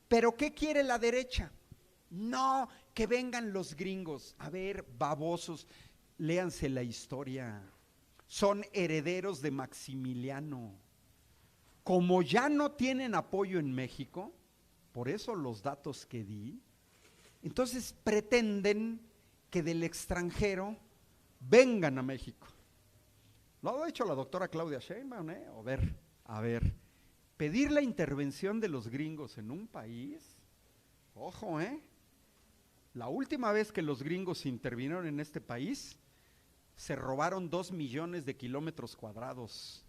Pero ¿qué quiere la derecha? No, que vengan los gringos. A ver, babosos, léanse la historia. Son herederos de Maximiliano. Como ya no tienen apoyo en México, por eso los datos que di, entonces pretenden que del extranjero vengan a México. Lo ha dicho la doctora Claudia Sheinbaum, ¿eh? A ver, pedir la intervención de los gringos en un país, ojo, la última vez que los gringos intervinieron en este país, se robaron 2 millones de kilómetros cuadrados.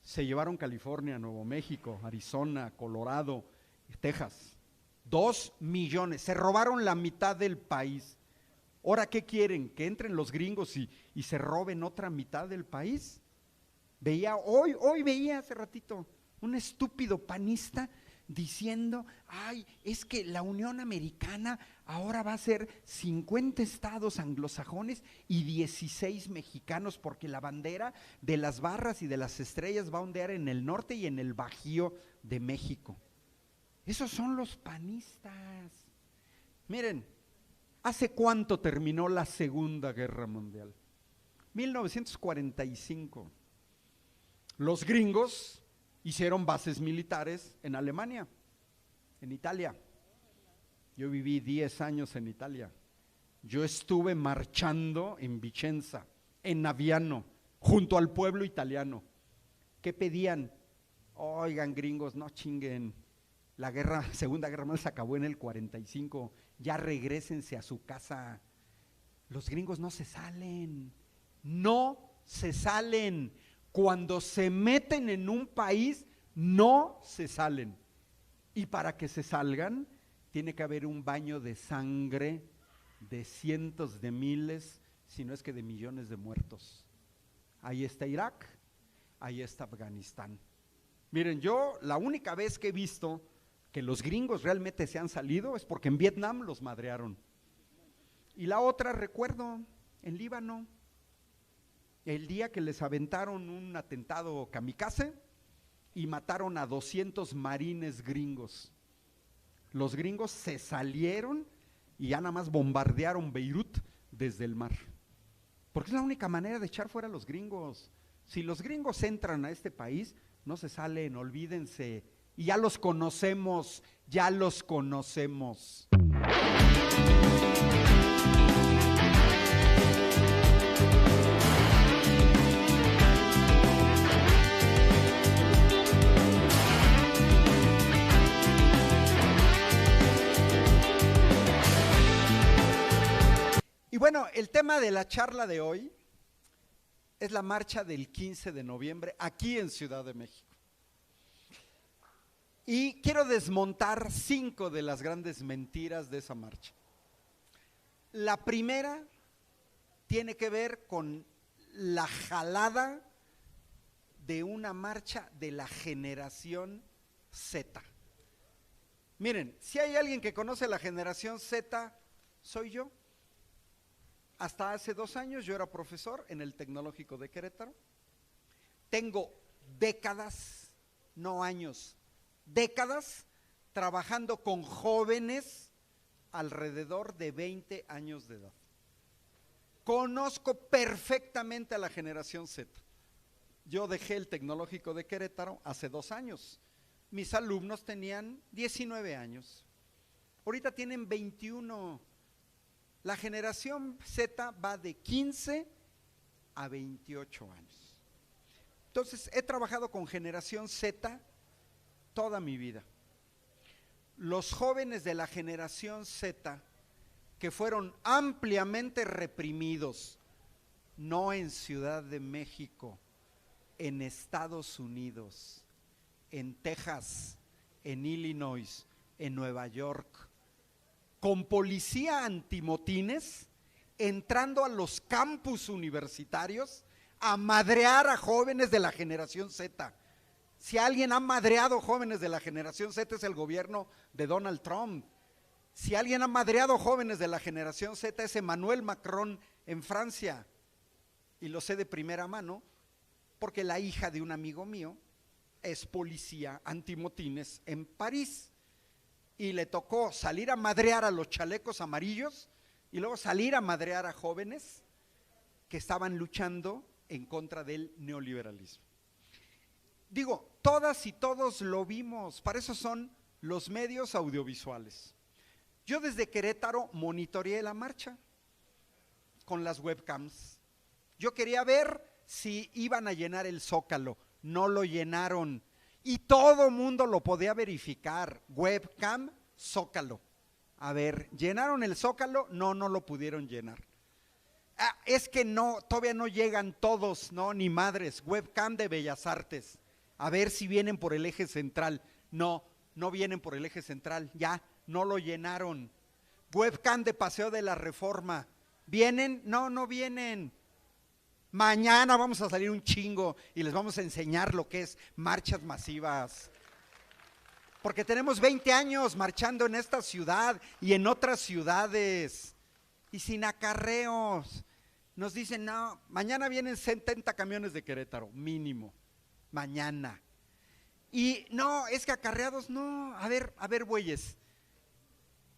Se llevaron California, Nuevo México, Arizona, Colorado, Texas. 2 millones, se robaron la mitad del país. ¿Ahora qué quieren? ¿Que entren los gringos y se roben otra mitad del país? Hoy veía hace ratito un estúpido panista diciendo, ay, es que la Unión Americana ahora va a ser 50 estados anglosajones y 16 mexicanos, porque la bandera de las barras y de las estrellas va a ondear en el norte y en el Bajío de México. Esos son los panistas. Miren, ¿hace cuánto terminó la Segunda Guerra Mundial? 1945. Los gringos hicieron bases militares en Alemania, en Italia. Yo viví 10 años en Italia. Yo estuve marchando en Vicenza, en Naviano, junto al pueblo italiano. ¿Qué pedían? Oigan, gringos, no chinguen. La Segunda Guerra Mundial se acabó en el 45. Ya regrésense a su casa. Los gringos no se salen. No se salen. Cuando se meten en un país, no se salen. Y para que se salgan, tiene que haber un baño de sangre de cientos de miles, si no es que de millones de muertos. Ahí está Irak, ahí está Afganistán. Miren, yo la única vez que he visto que los gringos realmente se han salido es porque en Vietnam los madrearon. Y la otra, recuerdo, en Líbano, el día que les aventaron un atentado kamikaze y mataron a 200 marines gringos. Los gringos se salieron y ya nada más bombardearon Beirut desde el mar. Porque es la única manera de echar fuera a los gringos. Si los gringos entran a este país, no se salen, olvídense. Y ya los conocemos, ya los conocemos. Y bueno, el tema de la charla de hoy es la marcha del 15 de noviembre aquí en Ciudad de México. Y quiero desmontar 5 de las grandes mentiras de esa marcha. La primera tiene que ver con la jalada de una marcha de la generación Z. Miren, si hay alguien que conoce la generación Z, soy yo. Hasta hace 2 años yo era profesor en el Tecnológico de Querétaro. Tengo décadas, no años, décadas trabajando con jóvenes alrededor de 20 años de edad. Conozco perfectamente a la generación Z. Yo dejé el Tecnológico de Querétaro hace 2 años. Mis alumnos tenían 19 años. Ahorita tienen 21. La generación Z va de 15 a 28 años. Entonces, he trabajado con generación Z toda mi vida. Los jóvenes de la generación Z, que fueron ampliamente reprimidos, no en Ciudad de México, en Estados Unidos, en Texas, en Illinois, en Nueva York, con policía antimotines, entrando a los campus universitarios a madrear a jóvenes de la generación Z. Si alguien ha madreado jóvenes de la generación Z es el gobierno de Donald Trump. Si alguien ha madreado jóvenes de la generación Z es Emmanuel Macron en Francia. Y lo sé de primera mano porque la hija de un amigo mío es policía antimotines en París. y le tocó salir a madrear a los chalecos amarillos y luego salir a madrear a jóvenes que estaban luchando en contra del neoliberalismo. Digo, todas y todos lo vimos, para eso son los medios audiovisuales. Yo desde Querétaro monitoreé la marcha con las webcams. Yo quería ver si iban a llenar el Zócalo, no lo llenaron y todo mundo lo podía verificar, webcam, Zócalo. A ver, ¿llenaron el Zócalo? No, no lo pudieron llenar. Es que no, todavía no llegan todos, no, ni madres, webcam de Bellas Artes, a ver si vienen por el eje central. No, no vienen por el eje central, ya, no lo llenaron. Webcam de Paseo de la Reforma, ¿vienen? No, no vienen. Mañana vamos a salir un chingo y les vamos a enseñar lo que es marchas masivas. Porque tenemos 20 años marchando en esta ciudad y en otras ciudades y sin acarreos. Nos dicen, no, mañana vienen 70 camiones de Querétaro, mínimo, mañana. Y no, es que acarreados, no, a ver, güeyes.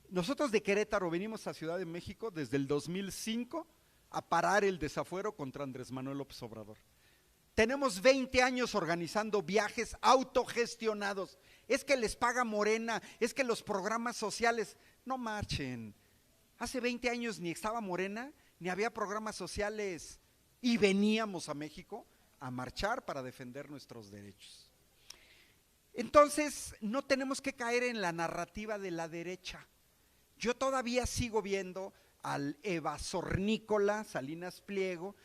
Nosotros de Querétaro venimos a Ciudad de México desde el 2005 a parar el desafuero contra Andrés Manuel López Obrador. Tenemos 20 años organizando viajes autogestionados. Es que les paga Morena, es que los programas sociales, no marchen. Hace 20 años ni estaba Morena, ni había programas sociales y veníamos a México a marchar para defender nuestros derechos. Entonces, no tenemos que caer en la narrativa de la derecha. Yo todavía sigo viendo al evasornícola Salinas Pliego.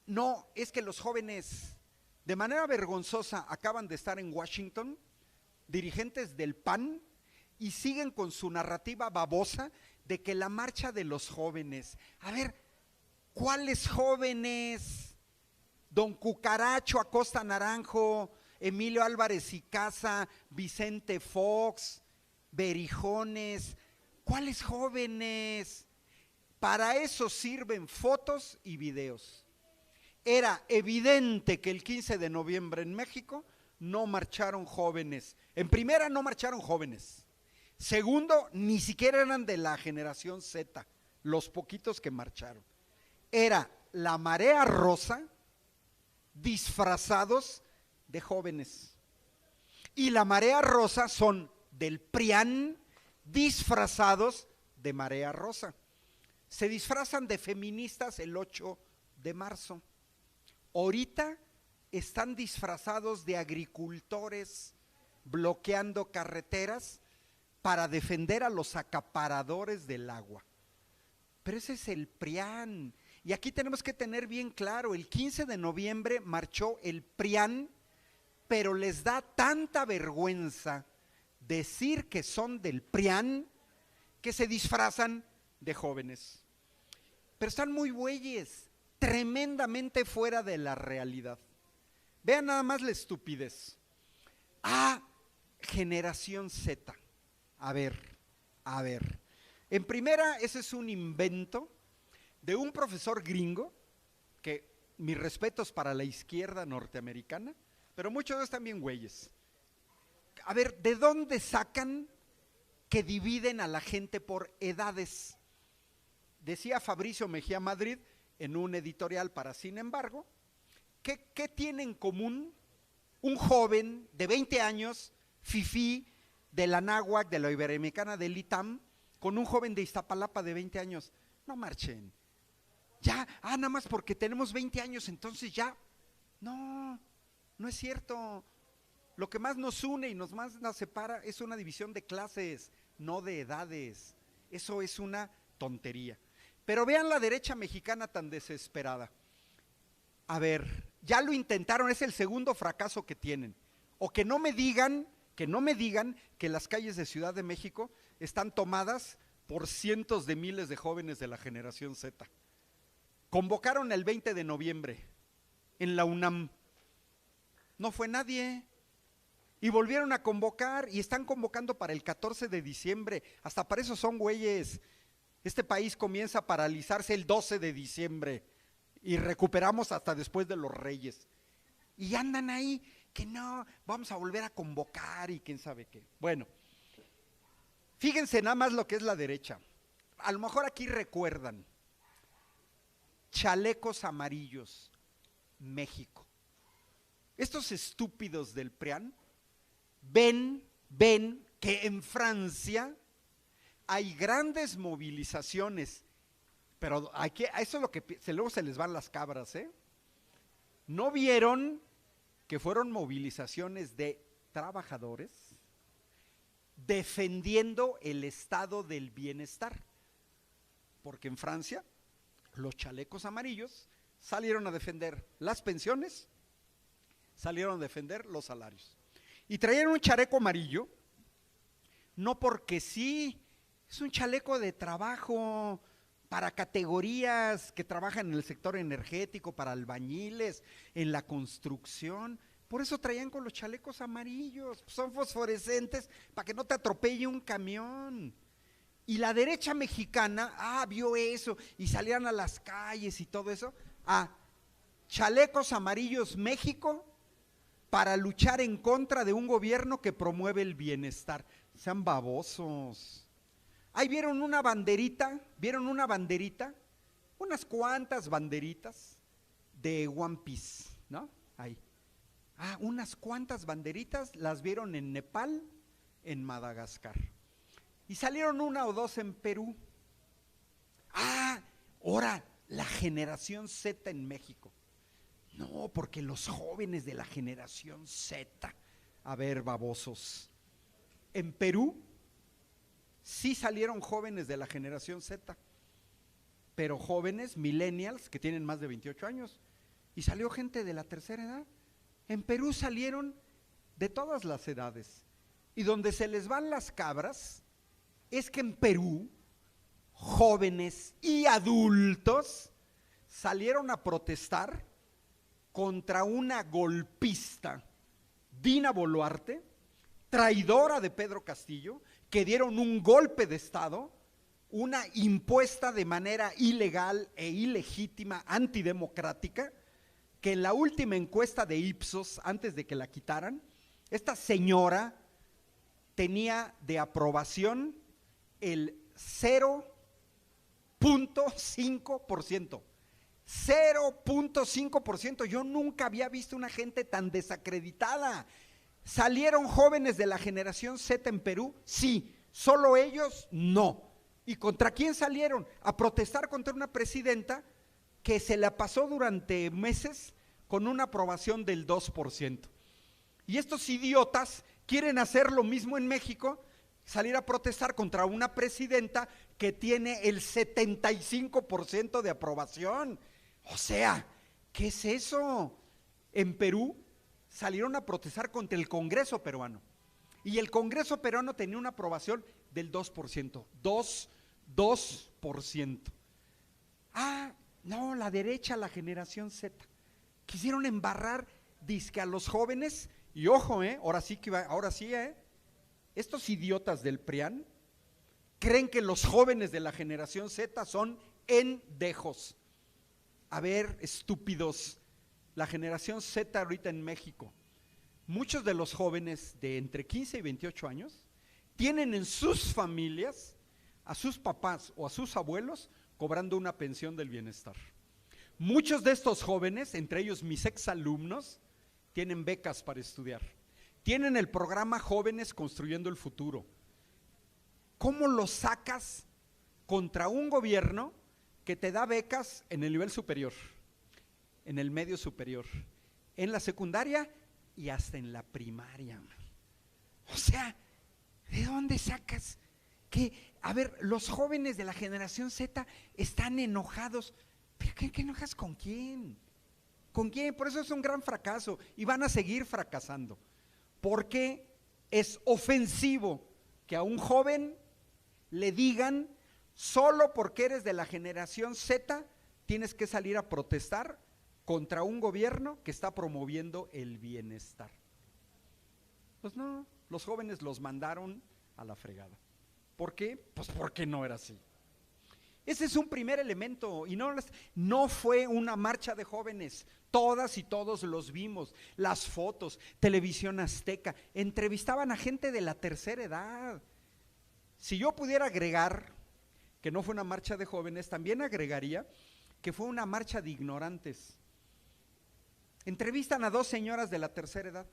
No, es que los jóvenes, de manera vergonzosa, acaban de estar en Washington, dirigentes del PAN, y siguen con su narrativa babosa de que la marcha de los jóvenes. A ver, ¿cuáles jóvenes? Don Cucaracho Acosta Naranjo, Emilio Álvarez y Casa, Vicente Fox, Berijones, ¿cuáles jóvenes? Para eso sirven fotos y videos. Era evidente que el 15 de noviembre en México no marcharon jóvenes. En primera, no marcharon jóvenes. Segundo, ni siquiera eran de la generación Z, los poquitos que marcharon. Era la marea rosa disfrazados de jóvenes. Y la marea rosa son del PRIAN disfrazados de marea rosa. Se disfrazan de feministas el 8 de marzo. Ahorita están disfrazados de agricultores bloqueando carreteras para defender a los acaparadores del agua. Pero ese es el PRIAN. Y aquí tenemos que tener bien claro, el 15 de noviembre marchó el PRIAN, pero les da tanta vergüenza decir que son del PRIAN que se disfrazan de jóvenes. Pero están muy güeyes, tremendamente fuera de la realidad. Vean nada más la estupidez. Generación Z. A ver. En primera, ese es un invento de un profesor gringo, que mis respetos para la izquierda norteamericana, pero muchos están bien güeyes. A ver, ¿de dónde sacan que dividen a la gente por edades? Decía Fabricio Mejía Madrid en un editorial para Sin embargo, ¿qué tiene en común un joven de 20 años, fifí, de la Náhuac, de la Iberoamericana, del ITAM, con un joven de Iztapalapa de 20 años? No marchen. Ya, nada más porque tenemos 20 años, entonces ya. No es cierto. Lo que más nos une y nos separa es una división de clases, no de edades. Eso es una tontería. Pero vean la derecha mexicana tan desesperada. A ver, ya lo intentaron, es el segundo fracaso que tienen. O que no me digan que las calles de Ciudad de México están tomadas por cientos de miles de jóvenes de la generación Z. Convocaron el 20 de noviembre en la UNAM. No fue nadie. Y volvieron a convocar y están convocando para el 14 de diciembre. Hasta para eso son güeyes. Este país comienza a paralizarse el 12 de diciembre y recuperamos hasta después de los Reyes. Y andan ahí que no, vamos a volver a convocar y quién sabe qué. Bueno, Fíjense nada más lo que es la derecha. A lo mejor aquí recuerdan. Chalecos amarillos, México. Estos estúpidos del PRIAN ven que en Francia hay grandes movilizaciones, pero eso es lo que luego se les van las cabras, ¿eh? ¿No vieron que fueron movilizaciones de trabajadores defendiendo el estado del bienestar? Porque en Francia los chalecos amarillos salieron a defender las pensiones, salieron a defender los salarios. Y traían un chaleco amarillo, no porque sí, es un chaleco de trabajo para categorías que trabajan en el sector energético, para albañiles, en la construcción. Por eso traían con los chalecos amarillos, son fosforescentes para que no te atropelle un camión. Y la derecha mexicana, vio eso y salían a las calles y todo eso. Chalecos amarillos México para luchar en contra de un gobierno que promueve el bienestar. Sean babosos. Ahí vieron una banderita, unas cuantas banderitas de One Piece, ¿no? Ahí. Unas cuantas banderitas las vieron en Nepal, en Madagascar. Y salieron una o dos en Perú. Ahora la generación Z en México. No, porque los jóvenes de la generación Z, a ver, babosos. En Perú sí salieron jóvenes de la generación Z, pero jóvenes millennials que tienen más de 28 años. Y salió gente de la tercera edad. En Perú salieron de todas las edades. Y donde se les van las cabras es que en Perú jóvenes y adultos salieron a protestar contra una golpista, Dina Boluarte, traidora de Pedro Castillo, que dieron un golpe de Estado, una impuesta de manera ilegal e ilegítima, antidemocrática, que en la última encuesta de Ipsos, antes de que la quitaran, esta señora tenía de aprobación el 0.5%. 0.5%. Yo nunca había visto una gente tan desacreditada. ¿Salieron jóvenes de la generación Z en Perú? Sí. ¿Solo ellos? No. ¿Y contra quién salieron? A protestar contra una presidenta que se la pasó durante meses con una aprobación del 2%. Y estos idiotas quieren hacer lo mismo en México, salir a protestar contra una presidenta que tiene el 75% de aprobación. O sea, ¿qué es eso? En Perú salieron a protestar contra el Congreso peruano. Y el Congreso peruano tenía una aprobación del 2%. 2%. No, la derecha, la generación Z. Quisieron embarrar, dizque a los jóvenes, y ojo, ahora sí, estos idiotas del PRIAN creen que los jóvenes de la generación Z son endejos. A ver, estúpidos, la generación Z ahorita en México, muchos de los jóvenes de entre 15 y 28 años tienen en sus familias a sus papás o a sus abuelos cobrando una pensión del bienestar. Muchos de estos jóvenes, entre ellos mis exalumnos, tienen becas para estudiar. Tienen el programa Jóvenes Construyendo el Futuro. ¿Cómo los sacas contra un gobierno que te da becas en el nivel superior, en el medio superior, en la secundaria y hasta en la primaria? O sea, ¿de dónde sacas? A ver, los jóvenes de la generación Z están enojados. ¿Pero qué enojas con quién? ¿Con quién? Por eso es un gran fracaso y van a seguir fracasando. Porque es ofensivo que a un joven le digan, solo porque eres de la generación Z, tienes que salir a protestar contra un gobierno que está promoviendo el bienestar. Pues no, los jóvenes los mandaron a la fregada. ¿Por qué? Pues porque no era así. Ese es un primer elemento y no fue una marcha de jóvenes, todas y todos los vimos, las fotos, Televisión Azteca, entrevistaban a gente de la tercera edad. Si yo pudiera agregar que no fue una marcha de jóvenes, también agregaría que fue una marcha de ignorantes. Entrevistan a 2 señoras de la tercera edad.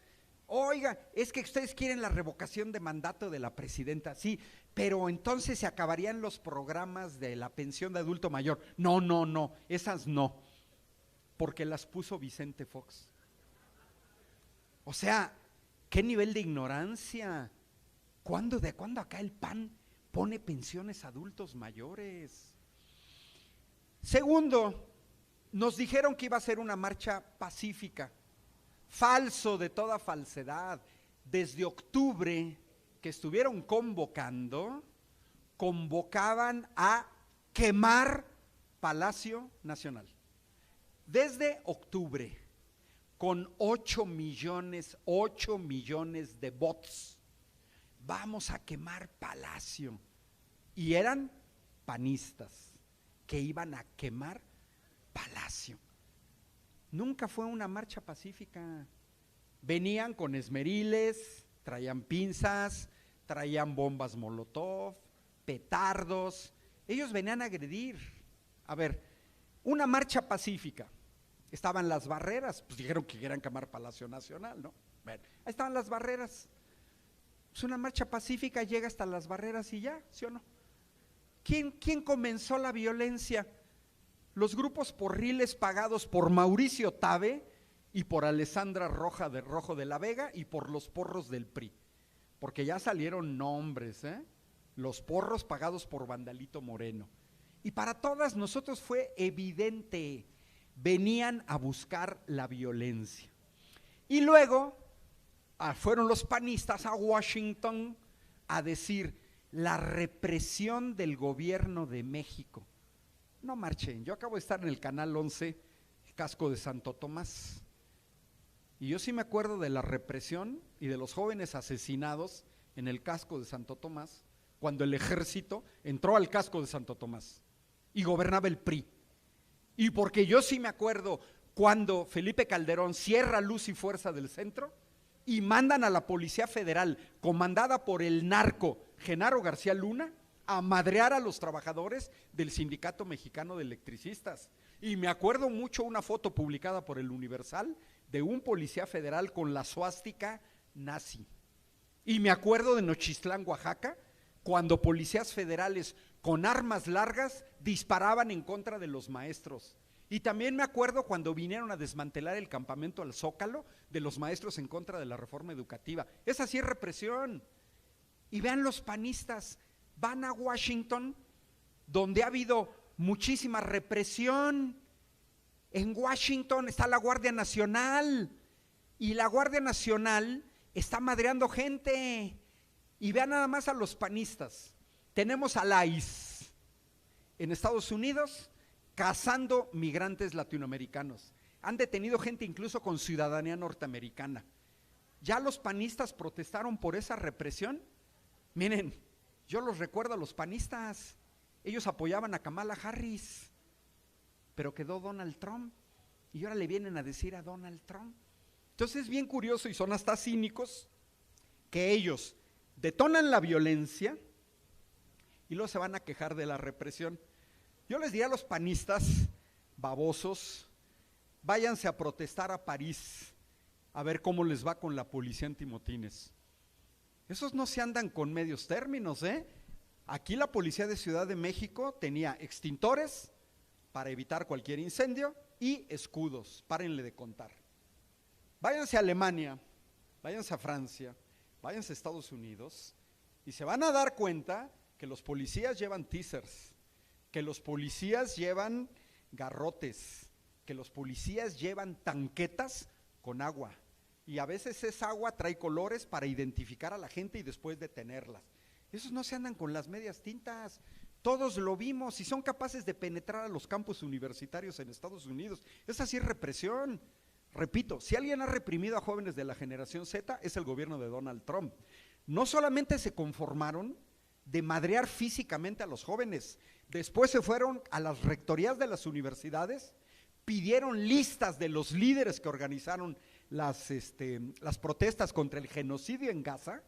Oiga, es que ustedes quieren la revocación de mandato de la presidenta, sí, pero entonces se acabarían los programas de la pensión de adulto mayor. No, no, no, esas no, porque las puso Vicente Fox. O sea, ¿qué nivel de ignorancia? ¿De cuándo acá el PAN pone pensiones a adultos mayores? Segundo, nos dijeron que iba a ser una marcha pacífica. Falso de toda falsedad. Desde octubre que estuvieron convocaban a quemar Palacio Nacional. Desde octubre, con 8 millones de votos, vamos a quemar Palacio. Y eran panistas que iban a quemar Palacio. Nunca fue una marcha pacífica. Venían con esmeriles, traían pinzas, traían bombas molotov, petardos. Ellos venían a agredir. A ver, una marcha pacífica. Estaban las barreras, pues dijeron que querían quemar Palacio Nacional, ¿no? Bueno, ahí estaban las barreras. Pues una marcha pacífica llega hasta las barreras y ya, ¿sí o no? ¿Quién comenzó la violencia? Los grupos porriles pagados por Mauricio Tabe y por Alessandra Rojo de la Vega y por los porros del PRI, porque ya salieron nombres, los porros pagados por Vandalito Moreno. Y para todas nosotros fue evidente, venían a buscar la violencia. Y luego fueron los panistas a Washington a decir la represión del gobierno de México. No marchen, yo acabo de estar en el Canal 11, el casco de Santo Tomás, y yo sí me acuerdo de la represión y de los jóvenes asesinados en el casco de Santo Tomás, cuando el ejército entró al casco de Santo Tomás y gobernaba el PRI. Y porque yo sí me acuerdo cuando Felipe Calderón cierra Luz y Fuerza del Centro y mandan a la Policía Federal, comandada por el narco Genaro García Luna, a madrear a los trabajadores del Sindicato Mexicano de Electricistas. Y me acuerdo mucho una foto publicada por el Universal de un policía federal con la suástica nazi. Y me acuerdo de Nochistlán, Oaxaca, cuando policías federales con armas largas disparaban en contra de los maestros. Y también me acuerdo cuando vinieron a desmantelar el campamento al Zócalo de los maestros en contra de la reforma educativa. Esa sí es represión. Y vean los panistas, van a Washington, donde ha habido muchísima represión. En Washington está la Guardia Nacional y la Guardia Nacional está madreando gente. Y vean nada más a los panistas. Tenemos al ICE en Estados Unidos cazando migrantes latinoamericanos. Han detenido gente incluso con ciudadanía norteamericana. ¿Ya los panistas protestaron por esa represión? Miren, yo los recuerdo a los panistas, ellos apoyaban a Kamala Harris, pero quedó Donald Trump y ahora le vienen a decir a Donald Trump. Entonces es bien curioso y son hasta cínicos que ellos detonan la violencia y luego se van a quejar de la represión. Yo les diría a los panistas babosos, váyanse a protestar a París a ver cómo les va con la policía antimotines. Esos no se andan con medios términos, Aquí la policía de Ciudad de México tenía extintores para evitar cualquier incendio y escudos, párenle de contar. Váyanse a Alemania, váyanse a Francia, váyanse a Estados Unidos y se van a dar cuenta que los policías llevan teasers, que los policías llevan garrotes, que los policías llevan tanquetas con agua. Y a veces esa agua trae colores para identificar a la gente y después detenerlas. Esos no se andan con las medias tintas, todos lo vimos y son capaces de penetrar a los campus universitarios en Estados Unidos. Esa sí es represión. Repito, si alguien ha reprimido a jóvenes de la generación Z es el gobierno de Donald Trump. No solamente se conformaron de madrear físicamente a los jóvenes, después se fueron a las rectorías de las universidades, pidieron listas de los líderes que organizaron las protestas contra el genocidio en Gaza,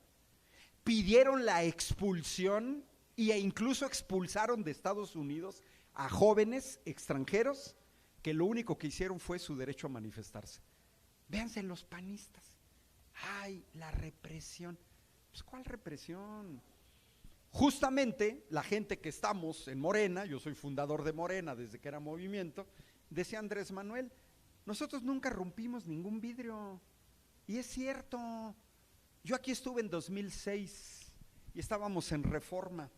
pidieron la expulsión e incluso expulsaron de Estados Unidos a jóvenes extranjeros que lo único que hicieron fue su derecho a manifestarse. Véanse los panistas. Ay, la represión. Pues ¿cuál represión? Justamente la gente que estamos en Morena, yo soy fundador de Morena desde que era movimiento, decía Andrés Manuel, nosotros nunca rompimos ningún vidrio. Y es cierto. Yo aquí estuve en 2006 y estábamos en Reforma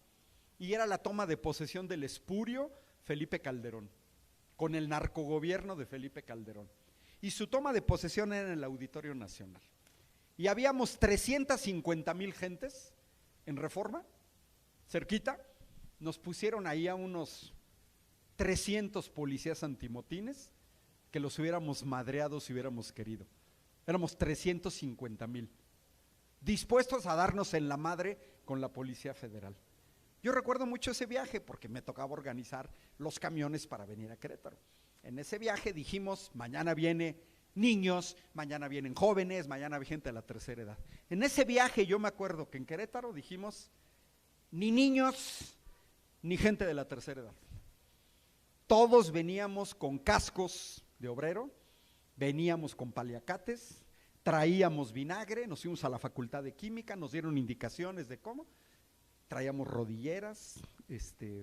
y era la toma de posesión del espurio Felipe Calderón, con el narcogobierno de Felipe Calderón. Y su toma de posesión era en el Auditorio Nacional. Y habíamos 350,000 gentes en Reforma, cerquita. Nos pusieron ahí a unos 300 policías antimotines que los hubiéramos madreado si hubiéramos querido. Éramos 350,000, dispuestos a darnos en la madre con la Policía Federal. Yo recuerdo mucho ese viaje porque me tocaba organizar los camiones para venir a Querétaro. En ese viaje dijimos, mañana vienen niños, mañana vienen jóvenes, mañana viene gente de la tercera edad. En ese viaje yo me acuerdo que en Querétaro dijimos, ni niños, ni gente de la tercera edad. Todos veníamos con cascos de obrero, veníamos con paliacates, traíamos vinagre, nos fuimos a la Facultad de Química, nos dieron indicaciones de cómo, traíamos rodilleras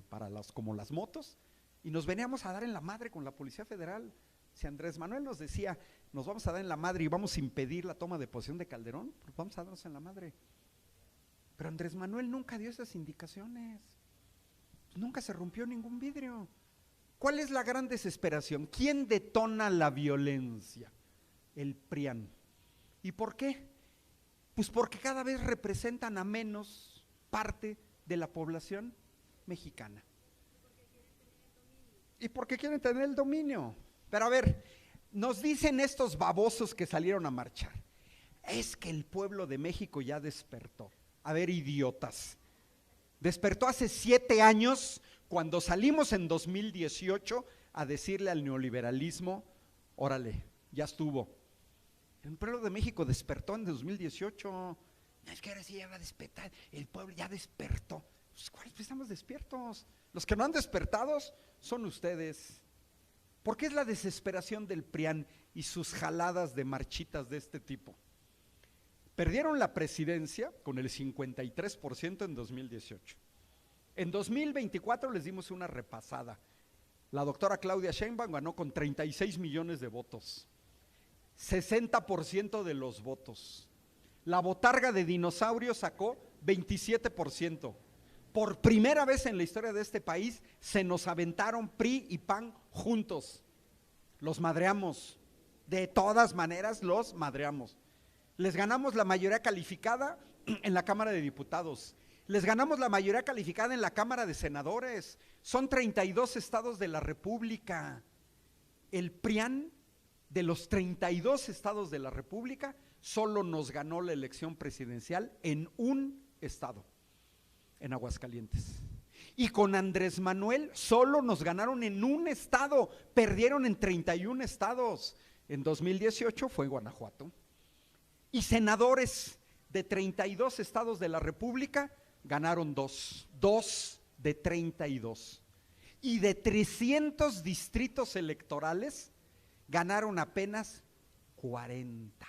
para como las motos y nos veníamos a dar en la madre con la Policía Federal. Si Andrés Manuel nos decía, nos vamos a dar en la madre y vamos a impedir la toma de posesión de Calderón, pues vamos a darnos en la madre. Pero Andrés Manuel nunca dio esas indicaciones, nunca se rompió ningún vidrio. ¿Cuál es la gran desesperación? ¿Quién detona la violencia? El PRIAN. ¿Y por qué? Pues porque cada vez representan a menos parte de la población mexicana. Y porque quieren tener el dominio. Pero a ver, nos dicen estos babosos que salieron a marchar, es que el pueblo de México ya despertó. A ver, idiotas, despertó hace 7 años cuando salimos en 2018 a decirle al neoliberalismo, órale, ya estuvo. El pueblo de México despertó en 2018. Es que ahora sí ya va a despertar, el pueblo ya despertó. Pues, ¿cuáles estamos despiertos? Los que no han despertado son ustedes. ¿Por qué es la desesperación del PRIAN y sus jaladas de marchitas de este tipo? Perdieron la presidencia con el 53% en 2018. En 2024 les dimos una repasada. La doctora Claudia Sheinbaum ganó con 36 millones de votos, 60% de los votos. La botarga de dinosaurio sacó 27%. Por primera vez en la historia de este país se nos aventaron PRI y PAN juntos. Los madreamos, de todas maneras los madreamos. Les ganamos la mayoría calificada en la Cámara de Diputados. Les ganamos la mayoría calificada en la Cámara de Senadores. Son 32 estados de la República. El PRIAN de los 32 estados de la República solo nos ganó la elección presidencial en un estado, en Aguascalientes. Y con Andrés Manuel solo nos ganaron en un estado, perdieron en 31 estados. En 2018 fue Guanajuato. Y senadores de 32 estados de la República ganaron 2 de 32. Y de 300 distritos electorales ganaron apenas 40.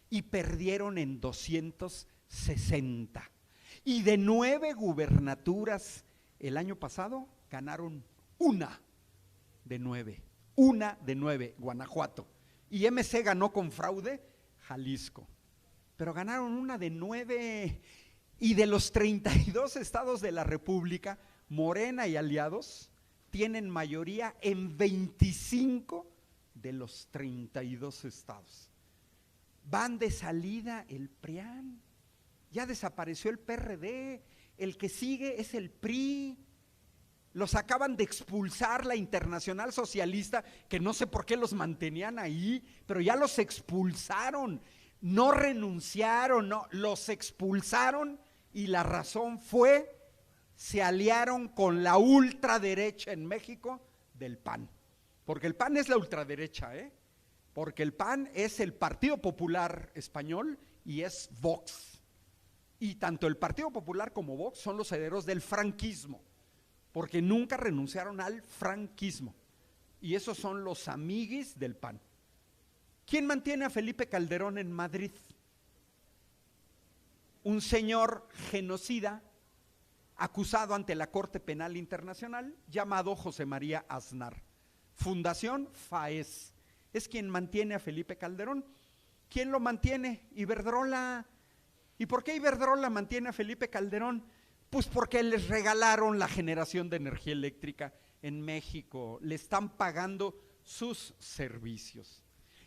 Y perdieron en 260. Y de 9 gubernaturas el año pasado ganaron una de 9, Guanajuato. Y MC ganó con fraude Jalisco, pero ganaron una de 9. Y de los 32 estados de la República, Morena y aliados tienen mayoría en 25 de los 32 estados. Van de salida el PRIAN, ya desapareció el PRD, el que sigue es el PRI. Los acaban de expulsar la Internacional Socialista, que no sé por qué los mantenían ahí, pero ya los expulsaron, no renunciaron, no, los expulsaron y la razón fue, se aliaron con la ultraderecha en México del PAN, porque el PAN es la ultraderecha, porque el PAN es el Partido Popular Español y es Vox. Y tanto el Partido Popular como Vox son los herederos del franquismo, porque nunca renunciaron al franquismo. Y esos son los amiguis del PAN. ¿Quién mantiene a Felipe Calderón en Madrid? Un señor genocida acusado ante la Corte Penal Internacional llamado José María Aznar. Fundación FAES. Es quien mantiene a Felipe Calderón. ¿Quién lo mantiene? Iberdrola. ¿Y por qué Iberdrola mantiene a Felipe Calderón? Pues porque les regalaron la generación de energía eléctrica en México, le están pagando sus servicios.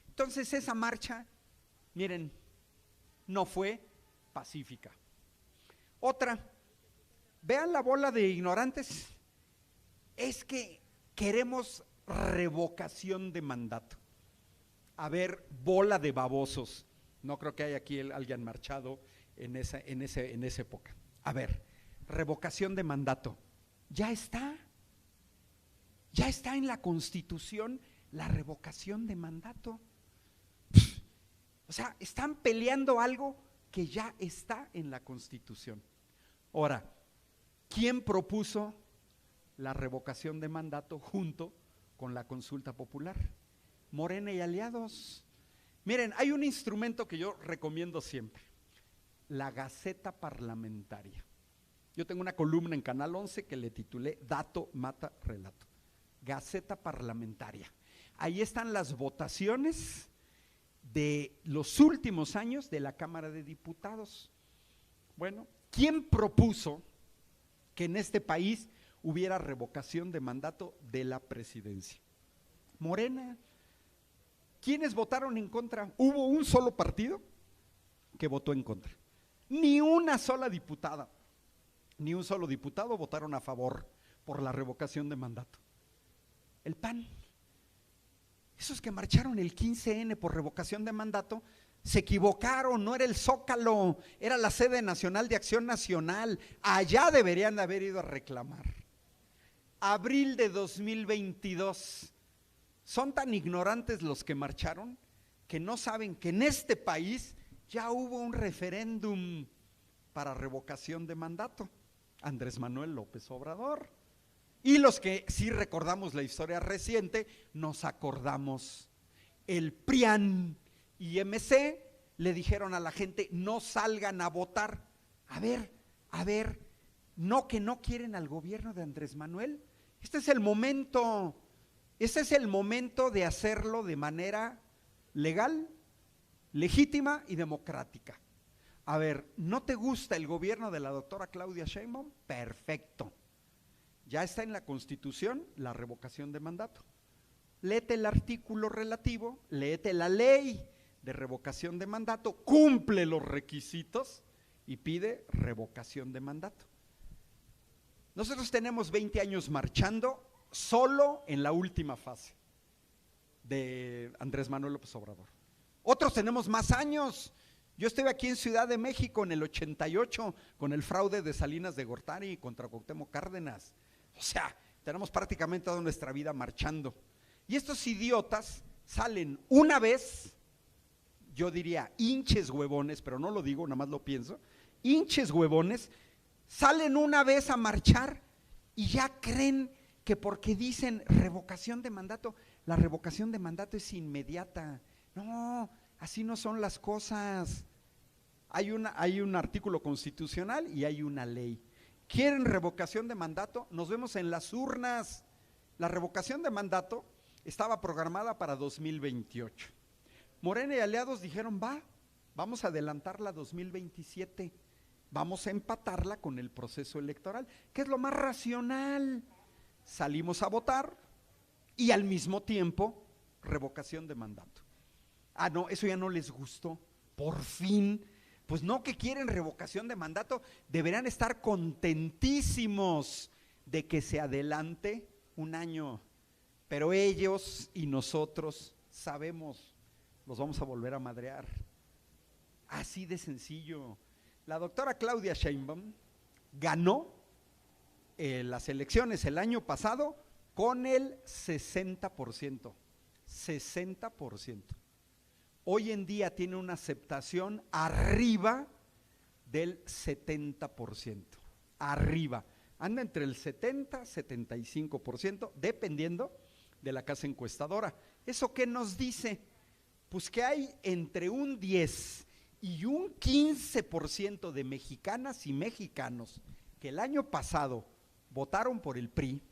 Entonces esa marcha, miren, no fue pacífica. Otra, vean la bola de ignorantes, es que queremos revocación de mandato. A ver, bola de babosos, no creo que haya aquí alguien marchado en esa época. A ver, revocación de mandato, ya está en la Constitución la revocación de mandato. O sea, están peleando algo que ya está en la Constitución. Ahora, ¿quién propuso la revocación de mandato junto con la consulta popular? Morena y aliados. Miren, hay un instrumento que yo recomiendo siempre, la Gaceta Parlamentaria. Yo tengo una columna en Canal 11 que le titulé Dato Mata Relato. Gaceta Parlamentaria. Ahí están las votaciones de los últimos años de la Cámara de Diputados. Bueno, ¿quién propuso que en este país hubiera revocación de mandato de la presidencia? Morena. ¿Quiénes votaron en contra? ¿Hubo un solo partido que votó en contra? Ni una sola diputada, ni un solo diputado votaron a favor por la revocación de mandato. El PAN. Esos que marcharon el 15N por revocación de mandato se equivocaron, no era el Zócalo, era la sede nacional de Acción Nacional. Allá deberían de haber ido a reclamar. Abril de 2022. Son tan ignorantes los que marcharon que no saben que en este país ya hubo un referéndum para revocación de mandato. Andrés Manuel López Obrador. Y los que sí recordamos la historia reciente, nos acordamos, el PRIAN y MC le dijeron a la gente, no salgan a votar. A ver, ¿no que no quieren al gobierno de Andrés Manuel? Este es el momento de hacerlo de manera legal, legítima y democrática. A ver, ¿no te gusta el gobierno de la doctora Claudia Sheinbaum? Perfecto. Ya está en la Constitución la revocación de mandato. Léete el artículo relativo, léete la ley de revocación de mandato, cumple los requisitos y pide revocación de mandato. Nosotros tenemos 20 años marchando solo en la última fase de Andrés Manuel López Obrador. Otros tenemos más años. Yo estuve aquí en Ciudad de México en el 88 con el fraude de Salinas de Gortari contra Cuauhtémoc Cárdenas. O sea, tenemos prácticamente toda nuestra vida marchando. Y estos idiotas salen una vez, yo diría hinches huevones, pero no lo digo, nada más lo pienso, hinches huevones, salen una vez a marchar y ya creen que porque dicen revocación de mandato, la revocación de mandato es inmediata. No, así no son las cosas. Hay un artículo constitucional y hay una ley. ¿Quieren revocación de mandato? Nos vemos en las urnas. La revocación de mandato estaba programada para 2028. Morena y aliados dijeron, vamos a adelantarla a 2027, vamos a empatarla con el proceso electoral, que es lo más racional. Salimos a votar y al mismo tiempo revocación de mandato. No, eso ya no les gustó, por fin. Pues no, que quieren revocación de mandato, deberán estar contentísimos de que se adelante un año, pero ellos y nosotros sabemos, los vamos a volver a madrear. Así de sencillo. La doctora Claudia Sheinbaum ganó las elecciones el año pasado con el 60%. Hoy en día tiene una aceptación arriba del 70%, arriba, anda entre el 70 y 75%, dependiendo de la casa encuestadora. ¿Eso qué nos dice? Pues que hay entre un 10 y un 15% de mexicanas y mexicanos que el año pasado votaron por el PRI,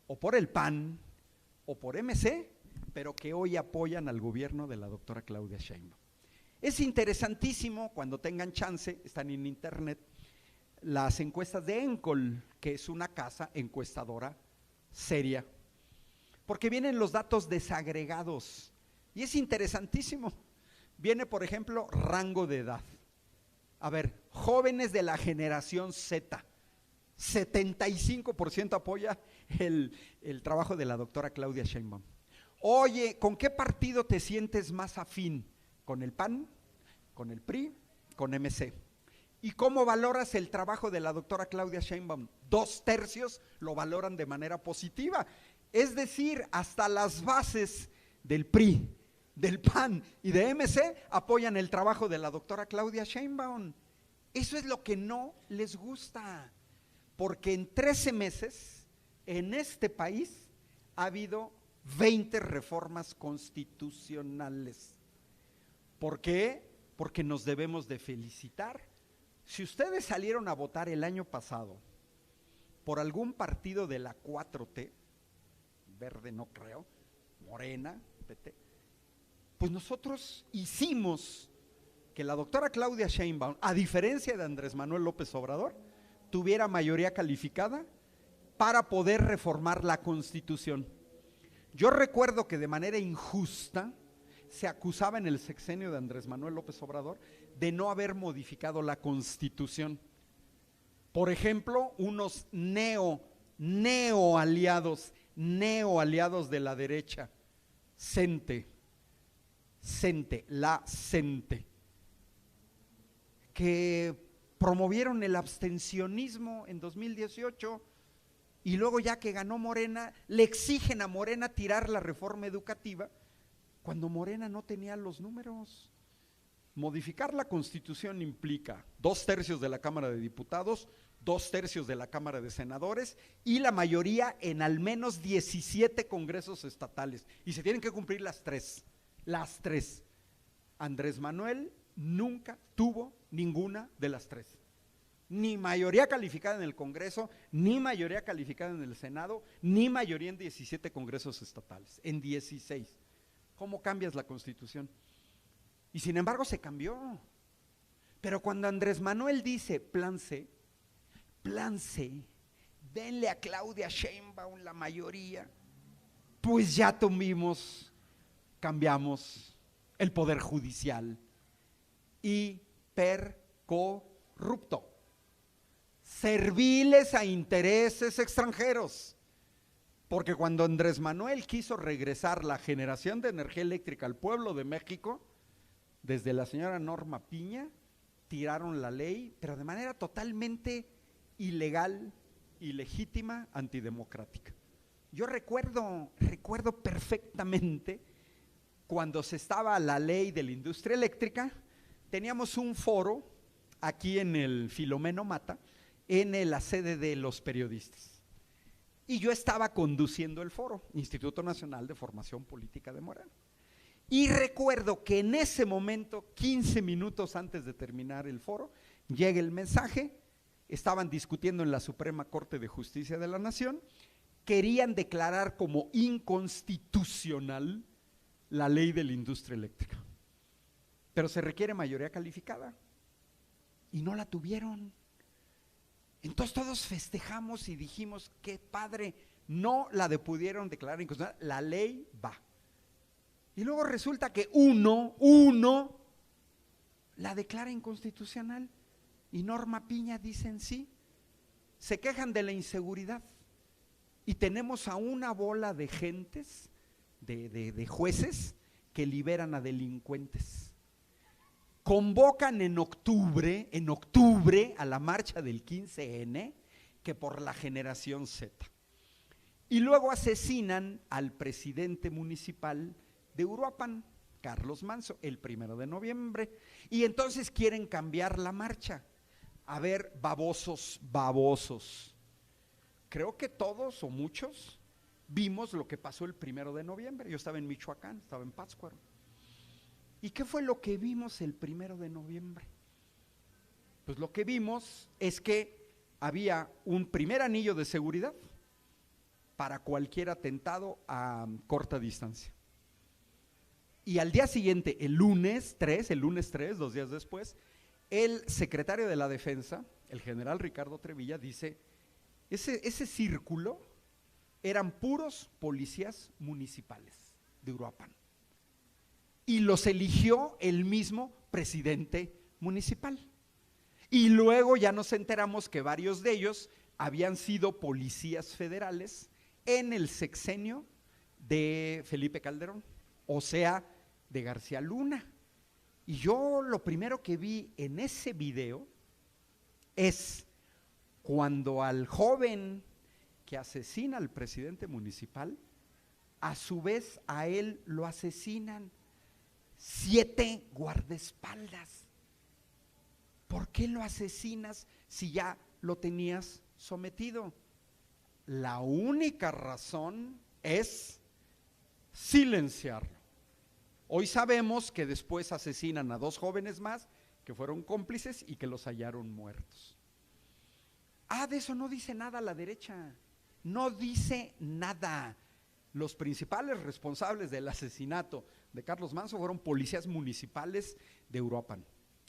o por el PAN, o por MC, pero que hoy apoyan al gobierno de la doctora Claudia Sheinbaum. Es interesantísimo, cuando tengan chance, están en internet, las encuestas de Encol, que es una casa encuestadora seria, porque vienen los datos desagregados, y es interesantísimo. Viene, por ejemplo, rango de edad. A ver, jóvenes de la generación Z, 75% apoya el trabajo de la doctora Claudia Sheinbaum. Oye, ¿con qué partido te sientes más afín? ¿Con el PAN? ¿Con el PRI? ¿Con MC? ¿Y cómo valoras el trabajo de la doctora Claudia Sheinbaum? 2/3 lo valoran de manera positiva. Es decir, hasta las bases del PRI, del PAN y de MC apoyan el trabajo de la doctora Claudia Sheinbaum. Eso es lo que no les gusta, porque en 13 meses en este país ha habido 20 reformas constitucionales. ¿Por qué? Porque nos debemos de felicitar. Si ustedes salieron a votar el año pasado por algún partido de la 4T, Verde no creo, Morena, PT, pues nosotros hicimos que la doctora Claudia Sheinbaum, a diferencia de Andrés Manuel López Obrador, tuviera mayoría calificada para poder reformar la Constitución. Yo recuerdo que de manera injusta se acusaba en el sexenio de Andrés Manuel López Obrador de no haber modificado la Constitución. Por ejemplo, unos neoaliados de la derecha, CENTE, que promovieron el abstencionismo en 2018 y luego, ya que ganó Morena, le exigen a Morena tirar la reforma educativa cuando Morena no tenía los números. Modificar la Constitución implica 2/3 de la Cámara de Diputados, 2/3 de la Cámara de Senadores y la mayoría en al menos 17 congresos estatales, y se tienen que cumplir las tres. Andrés Manuel nunca tuvo ninguna de las tres, ni mayoría calificada en el Congreso, ni mayoría calificada en el Senado, ni mayoría en 17 congresos estatales, en 16. ¿Cómo cambias la Constitución? Y sin embargo se cambió. Pero cuando Andrés Manuel dice plan C, denle a Claudia Sheinbaum la mayoría, pues ya cambiamos el poder judicial hipercorrupto, serviles a intereses extranjeros. Porque cuando Andrés Manuel quiso regresar la generación de energía eléctrica al pueblo de México, desde la señora Norma Piña, tiraron la ley, pero de manera totalmente ilegal, ilegítima, antidemocrática. Yo recuerdo perfectamente cuando se estaba la ley de la industria eléctrica, teníamos un foro aquí en el Filomeno Mata, en la sede de los periodistas. Y yo estaba conduciendo el foro, Instituto Nacional de Formación Política de Morena. Y recuerdo que en ese momento, 15 minutos antes de terminar el foro, llega el mensaje, estaban discutiendo en la Suprema Corte de Justicia de la Nación, querían declarar como inconstitucional la ley de la industria eléctrica. Pero se requiere mayoría calificada y no la tuvieron. Entonces todos festejamos y dijimos, qué padre, no la pudieron declarar inconstitucional, la ley va. Y luego resulta que uno la declara inconstitucional y Norma Piña dicen sí. Se quejan de la inseguridad y tenemos a una bola de gentes, de jueces que liberan a delincuentes. Convocan en octubre a la marcha del 15N, que por la generación Z. Y luego asesinan al presidente municipal de Uruapan, Carlos Manzo, el 1 de noviembre. Y entonces quieren cambiar la marcha. A ver, babosos. Creo que todos o muchos vimos lo que pasó el 1 de noviembre. Yo estaba en Michoacán, estaba en Pátzcuaro. ¿Y qué fue lo que vimos el 1 de noviembre? Pues lo que vimos es que había un primer anillo de seguridad para cualquier atentado a corta distancia. Y al día siguiente, el lunes 3, 2 días después, el secretario de la Defensa, el general Ricardo Trevilla, dice, ese círculo eran puros policías municipales de Uruapan. Y los eligió el mismo presidente municipal. Y luego ya nos enteramos que varios de ellos habían sido policías federales en el sexenio de Felipe Calderón, o sea, de García Luna. Y yo lo primero que vi en ese video es cuando al joven que asesina al presidente municipal, a su vez a él lo asesinan 7 guardaespaldas. ¿Por qué lo asesinas si ya lo tenías sometido? La única razón es silenciarlo. Hoy sabemos que después asesinan a 2 jóvenes más que fueron cómplices y que los hallaron muertos. De eso no dice nada la derecha, no dice nada. Los principales responsables del asesinato de Carlos Manzo fueron policías municipales de Uruapan.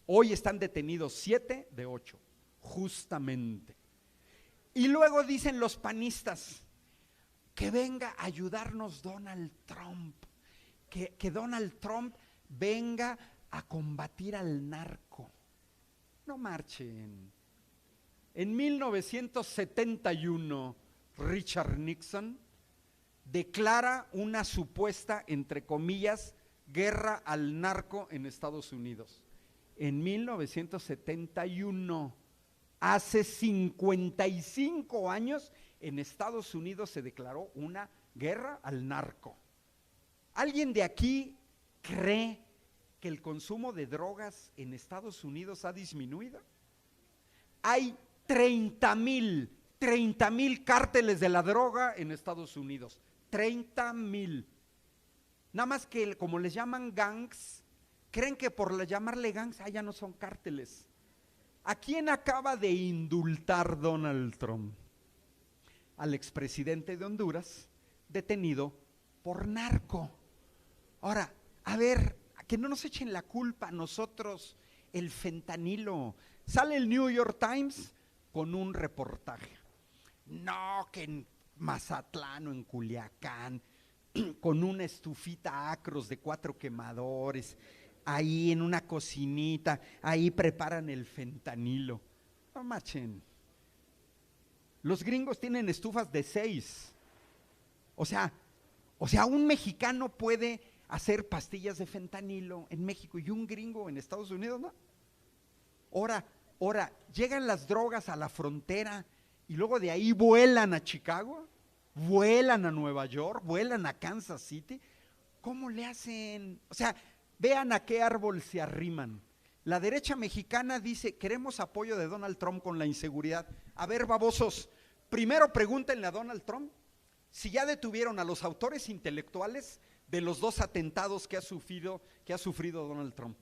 Hoy están detenidos 7 de 8, justamente. Y luego dicen los panistas, que venga a ayudarnos Donald Trump, que Donald Trump venga a combatir al narco. No marchen. En 1971, Richard Nixon declara una supuesta, entre comillas, guerra al narco en Estados Unidos. En 1971, hace 55 años, en Estados Unidos se declaró una guerra al narco. ¿Alguien de aquí cree que el consumo de drogas en Estados Unidos ha disminuido? Hay 30,000 cárteles de la droga en Estados Unidos, 30,000. Nada más que como les llaman gangs, creen que por llamarle gangs, ya no son cárteles. ¿A quién acaba de indultar Donald Trump? Al expresidente de Honduras, detenido por narco. Ahora, a ver, que no nos echen la culpa a nosotros el fentanilo. Sale el New York Times con un reportaje. No, que en Mazatlán o en Culiacán, con una estufita Acros de 4 quemadores, ahí en una cocinita, ahí preparan el fentanilo. No machen. Los gringos tienen estufas de 6. O sea, un mexicano puede hacer pastillas de fentanilo en México y un gringo en Estados Unidos, ¿no? Ahora, llegan las drogas a la frontera y luego de ahí vuelan a Chicago, vuelan a Nueva York, vuelan a Kansas City. ¿Cómo le hacen? O sea, vean a qué árbol se arriman. La derecha mexicana dice, queremos apoyo de Donald Trump con la inseguridad. A ver, babosos, primero pregúntenle a Donald Trump si ya detuvieron a los autores intelectuales de los 2 atentados que ha sufrido Donald Trump.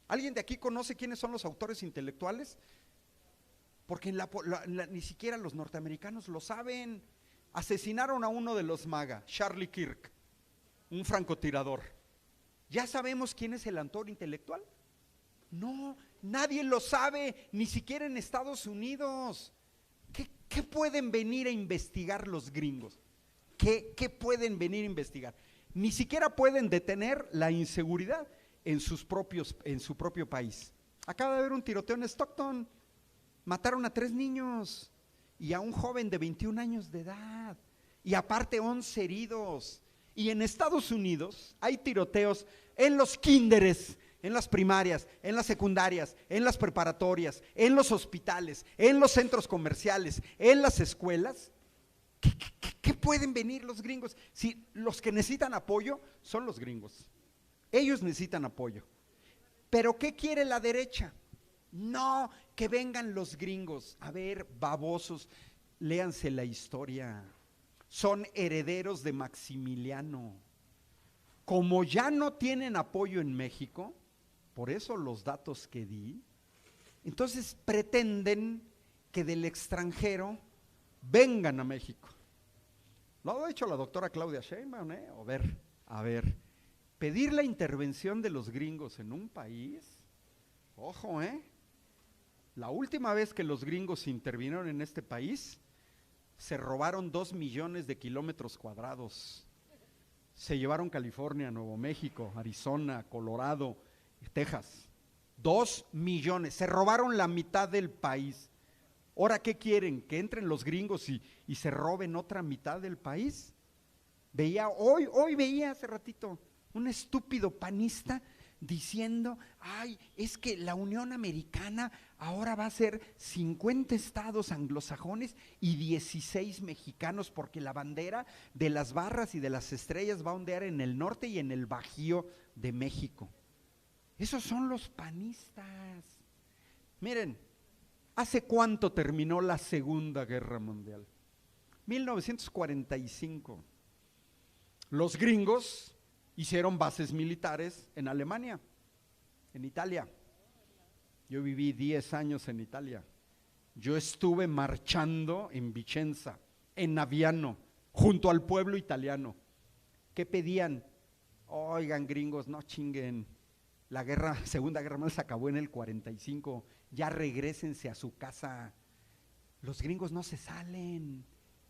¿Alguien de aquí conoce quiénes son los autores intelectuales? Porque ni siquiera los norteamericanos lo saben. Asesinaron a uno de los MAGA, Charlie Kirk, un francotirador. ¿Ya sabemos quién es el autor intelectual? No, nadie lo sabe, ni siquiera en Estados Unidos. ¿Qué pueden venir a investigar los gringos? ¿Qué pueden venir a investigar? Ni siquiera pueden detener la inseguridad en su propio país. Acaba de haber un tiroteo en Stockton, mataron a 3 niños y a un joven de 21 años de edad, y aparte 11 heridos. Y en Estados Unidos hay tiroteos en los kinderes, en las primarias, en las secundarias, en las preparatorias, en los hospitales, en los centros comerciales, en las escuelas. ¿Qué pueden venir los gringos? Si los que necesitan apoyo son los gringos. Ellos necesitan apoyo. Pero ¿qué quiere la derecha? No, que vengan los gringos. A ver, babosos, léanse la historia. Son herederos de Maximiliano. Como ya no tienen apoyo en México, por eso los datos que di, entonces pretenden que del extranjero vengan a México. Lo ha hecho la doctora Claudia Sheinbaum, a ver, pedir la intervención de los gringos en un país, ojo, la última vez que los gringos intervinieron en este país, se robaron 2 millones de kilómetros cuadrados. Se llevaron California, Nuevo México, Arizona, Colorado, Texas. 2 millones, se robaron la mitad del país. ¿Ahora qué quieren? ¿Que entren los gringos y se roben otra mitad del país? Hoy veía hace ratito un estúpido panista diciendo, ay, es que la Unión Americana ahora va a ser 50 estados anglosajones y 16 mexicanos, porque la bandera de las barras y de las estrellas va a ondear en el norte y en el Bajío de México. Esos son los panistas. Miren, ¿hace cuánto terminó la Segunda Guerra Mundial? 1945. Los gringos hicieron bases militares en Alemania, en Italia. Yo viví 10 años en Italia. Yo estuve marchando en Vicenza, en Aviano, junto al pueblo italiano. ¿Qué pedían? Oigan, gringos, no chinguen. La Segunda Guerra Mundial se acabó en el 45. Ya regrésense a su casa. Los gringos no se salen.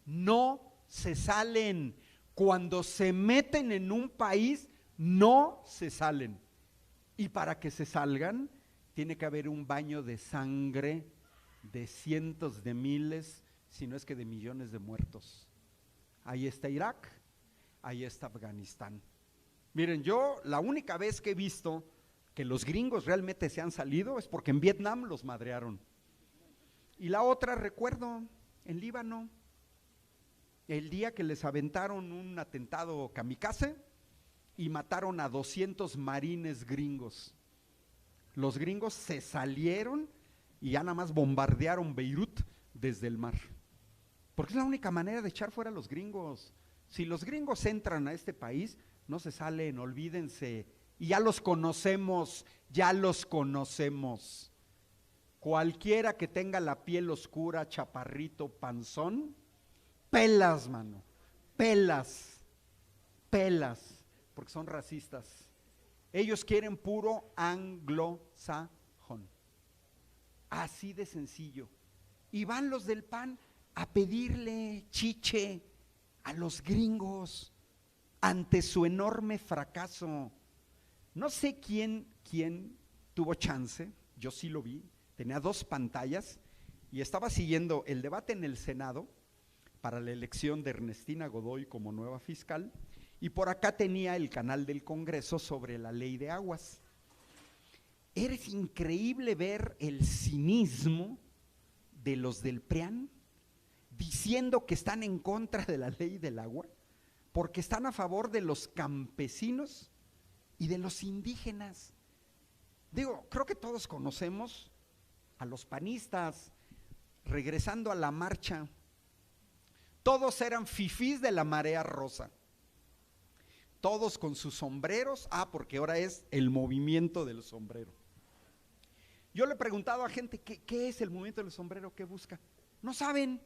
No se salen. Cuando se meten en un país, no se salen. Y para que se salgan, tiene que haber un baño de sangre de cientos de miles, si no es que de millones de muertos. Ahí está Irak, ahí está Afganistán. Miren, yo la única vez que he visto que los gringos realmente se han salido es porque en Vietnam los madrearon. Y la otra, recuerdo, en Líbano, el día que les aventaron un atentado kamikaze y mataron a 200 marines gringos. Los gringos se salieron y ya nada más bombardearon Beirut desde el mar. Porque es la única manera de echar fuera a los gringos. Si los gringos entran a este país, no se salen, olvídense. Y ya los conocemos, ya los conocemos. Cualquiera que tenga la piel oscura, chaparrito, panzón, pelas, mano, pelas, porque son racistas. Ellos quieren puro anglosajón, así de sencillo. Y van los del PAN a pedirle chiche a los gringos ante su enorme fracaso. No sé quién tuvo chance, yo sí lo vi, tenía 2 pantallas y estaba siguiendo el debate en el Senado para la elección de Ernestina Godoy como nueva fiscal, y por acá tenía el canal del Congreso sobre la ley de aguas. Es increíble ver el cinismo de los del PRIAN diciendo que están en contra de la ley del agua porque están a favor de los campesinos y de los indígenas. Digo, creo que todos conocemos a los panistas. Regresando a la marcha, todos eran fifís de la marea rosa, todos con sus sombreros, porque ahora es el movimiento del sombrero. Yo le he preguntado a gente, ¿qué es el movimiento del sombrero? ¿Qué busca? No saben,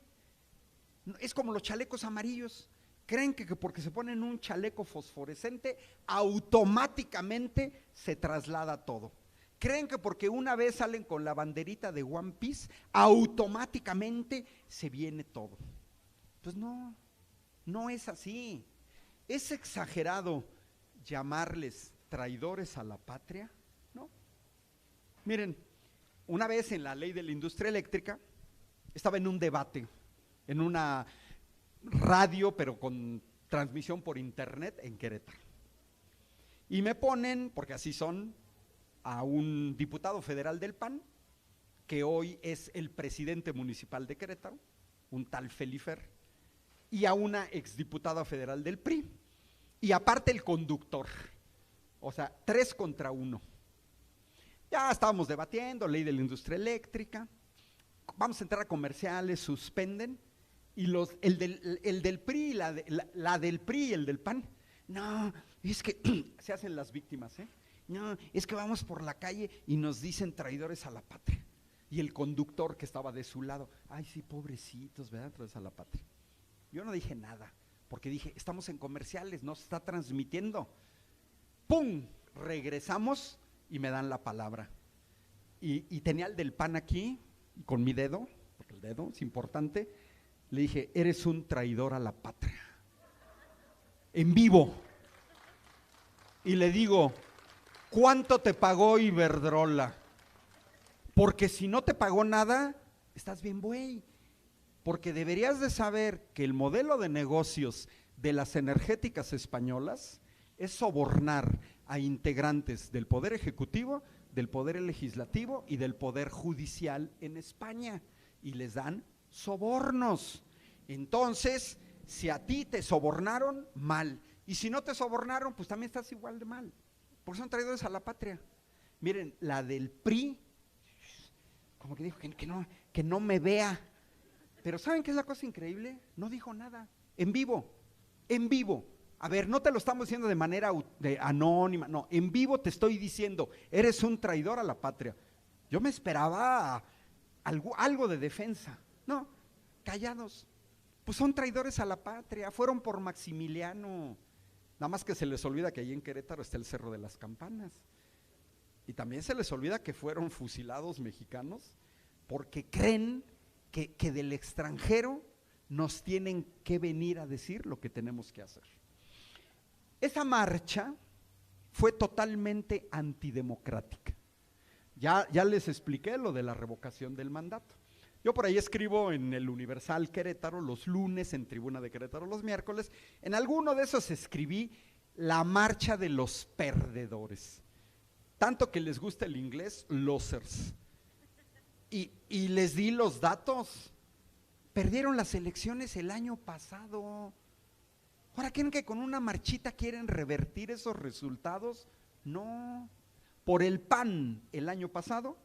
es como los chalecos amarillos, creen que porque se ponen un chaleco fosforescente, automáticamente se traslada todo. Creen que porque una vez salen con la banderita de One Piece, automáticamente se viene todo. Pues no, no es así. ¿Es exagerado llamarles traidores a la patria? No. Miren, una vez en la ley de la industria eléctrica, estaba en un debate, en una radio, pero con transmisión por internet en Querétaro. Y me ponen, porque así son, a un diputado federal del PAN, que hoy es el presidente municipal de Querétaro, un tal Felifer, y a una exdiputada federal del PRI, y aparte el conductor. O sea, 3 contra 1. Ya estábamos debatiendo, ley de la industria eléctrica, vamos a entrar a comerciales, suspenden, y el del PRI, la del PRI y el del PAN, no, es que se hacen las víctimas, no, es que vamos por la calle y nos dicen traidores a la patria. Y el conductor que estaba de su lado, ay sí, pobrecitos, ¿verdad? Traidores a la patria. Yo no dije nada, porque dije, estamos en comerciales, no se está transmitiendo. ¡Pum! Regresamos y me dan la palabra. Y tenía el del PAN aquí, con mi dedo, porque el dedo es importante, le dije, eres un traidor a la patria. En vivo. Y le digo, ¿cuánto te pagó Iberdrola? Porque si no te pagó nada, estás bien güey. Porque deberías de saber que el modelo de negocios de las energéticas españolas es sobornar a integrantes del Poder Ejecutivo, del Poder Legislativo y del Poder Judicial en España, y les dan sobornos. Entonces, si a ti te sobornaron, mal, y si no te sobornaron, pues también estás igual de mal, porque son traidores a la patria. Miren, la del PRI, como que dijo que no me vea, pero ¿saben qué es la cosa increíble? No dijo nada, en vivo. A ver, no te lo estamos diciendo de manera anónima, no, en vivo te estoy diciendo, eres un traidor a la patria. Yo me esperaba algo de defensa, no, callados. Pues son traidores a la patria, fueron por Maximiliano. Nada más que se les olvida que ahí en Querétaro está el Cerro de las Campanas. Y también se les olvida que fueron fusilados mexicanos porque creen que del extranjero nos tienen que venir a decir lo que tenemos que hacer. Esa marcha fue totalmente antidemocrática. Ya les expliqué lo de la revocación del mandato. Yo por ahí escribo en el Universal Querétaro los lunes, en Tribuna de Querétaro los miércoles. En alguno de esos escribí la marcha de los perdedores. Tanto que les gusta el inglés, losers. Y les di los datos. Perdieron las elecciones el año pasado. Ahora, ¿creen que con una marchita quieren revertir esos resultados? No. Por el PAN el año pasado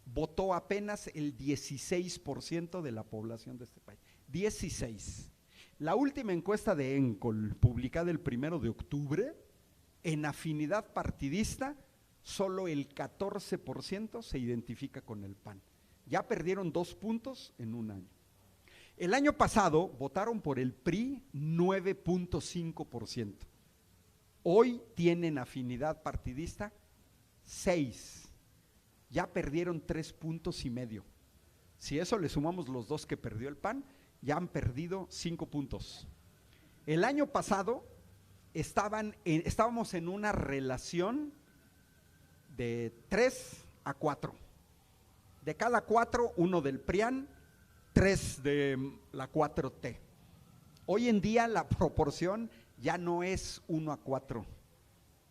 votó apenas el 16% de la población de este país. 16. La última encuesta de ENCOL, publicada el 1 de octubre, en afinidad partidista, solo el 14% se identifica con el PAN. Ya perdieron 2 puntos en un año. El año pasado votaron por el PRI 9.5%. Hoy tienen afinidad partidista 6. Ya perdieron 3.5 puntos. Si eso le sumamos los 2 que perdió el PAN, ya han perdido 5 puntos. El año pasado estábamos en una relación de 3-4. De cada 4, 1 del PRIAN, 3 de la 4T. Hoy en día la proporción ya no es 1-4,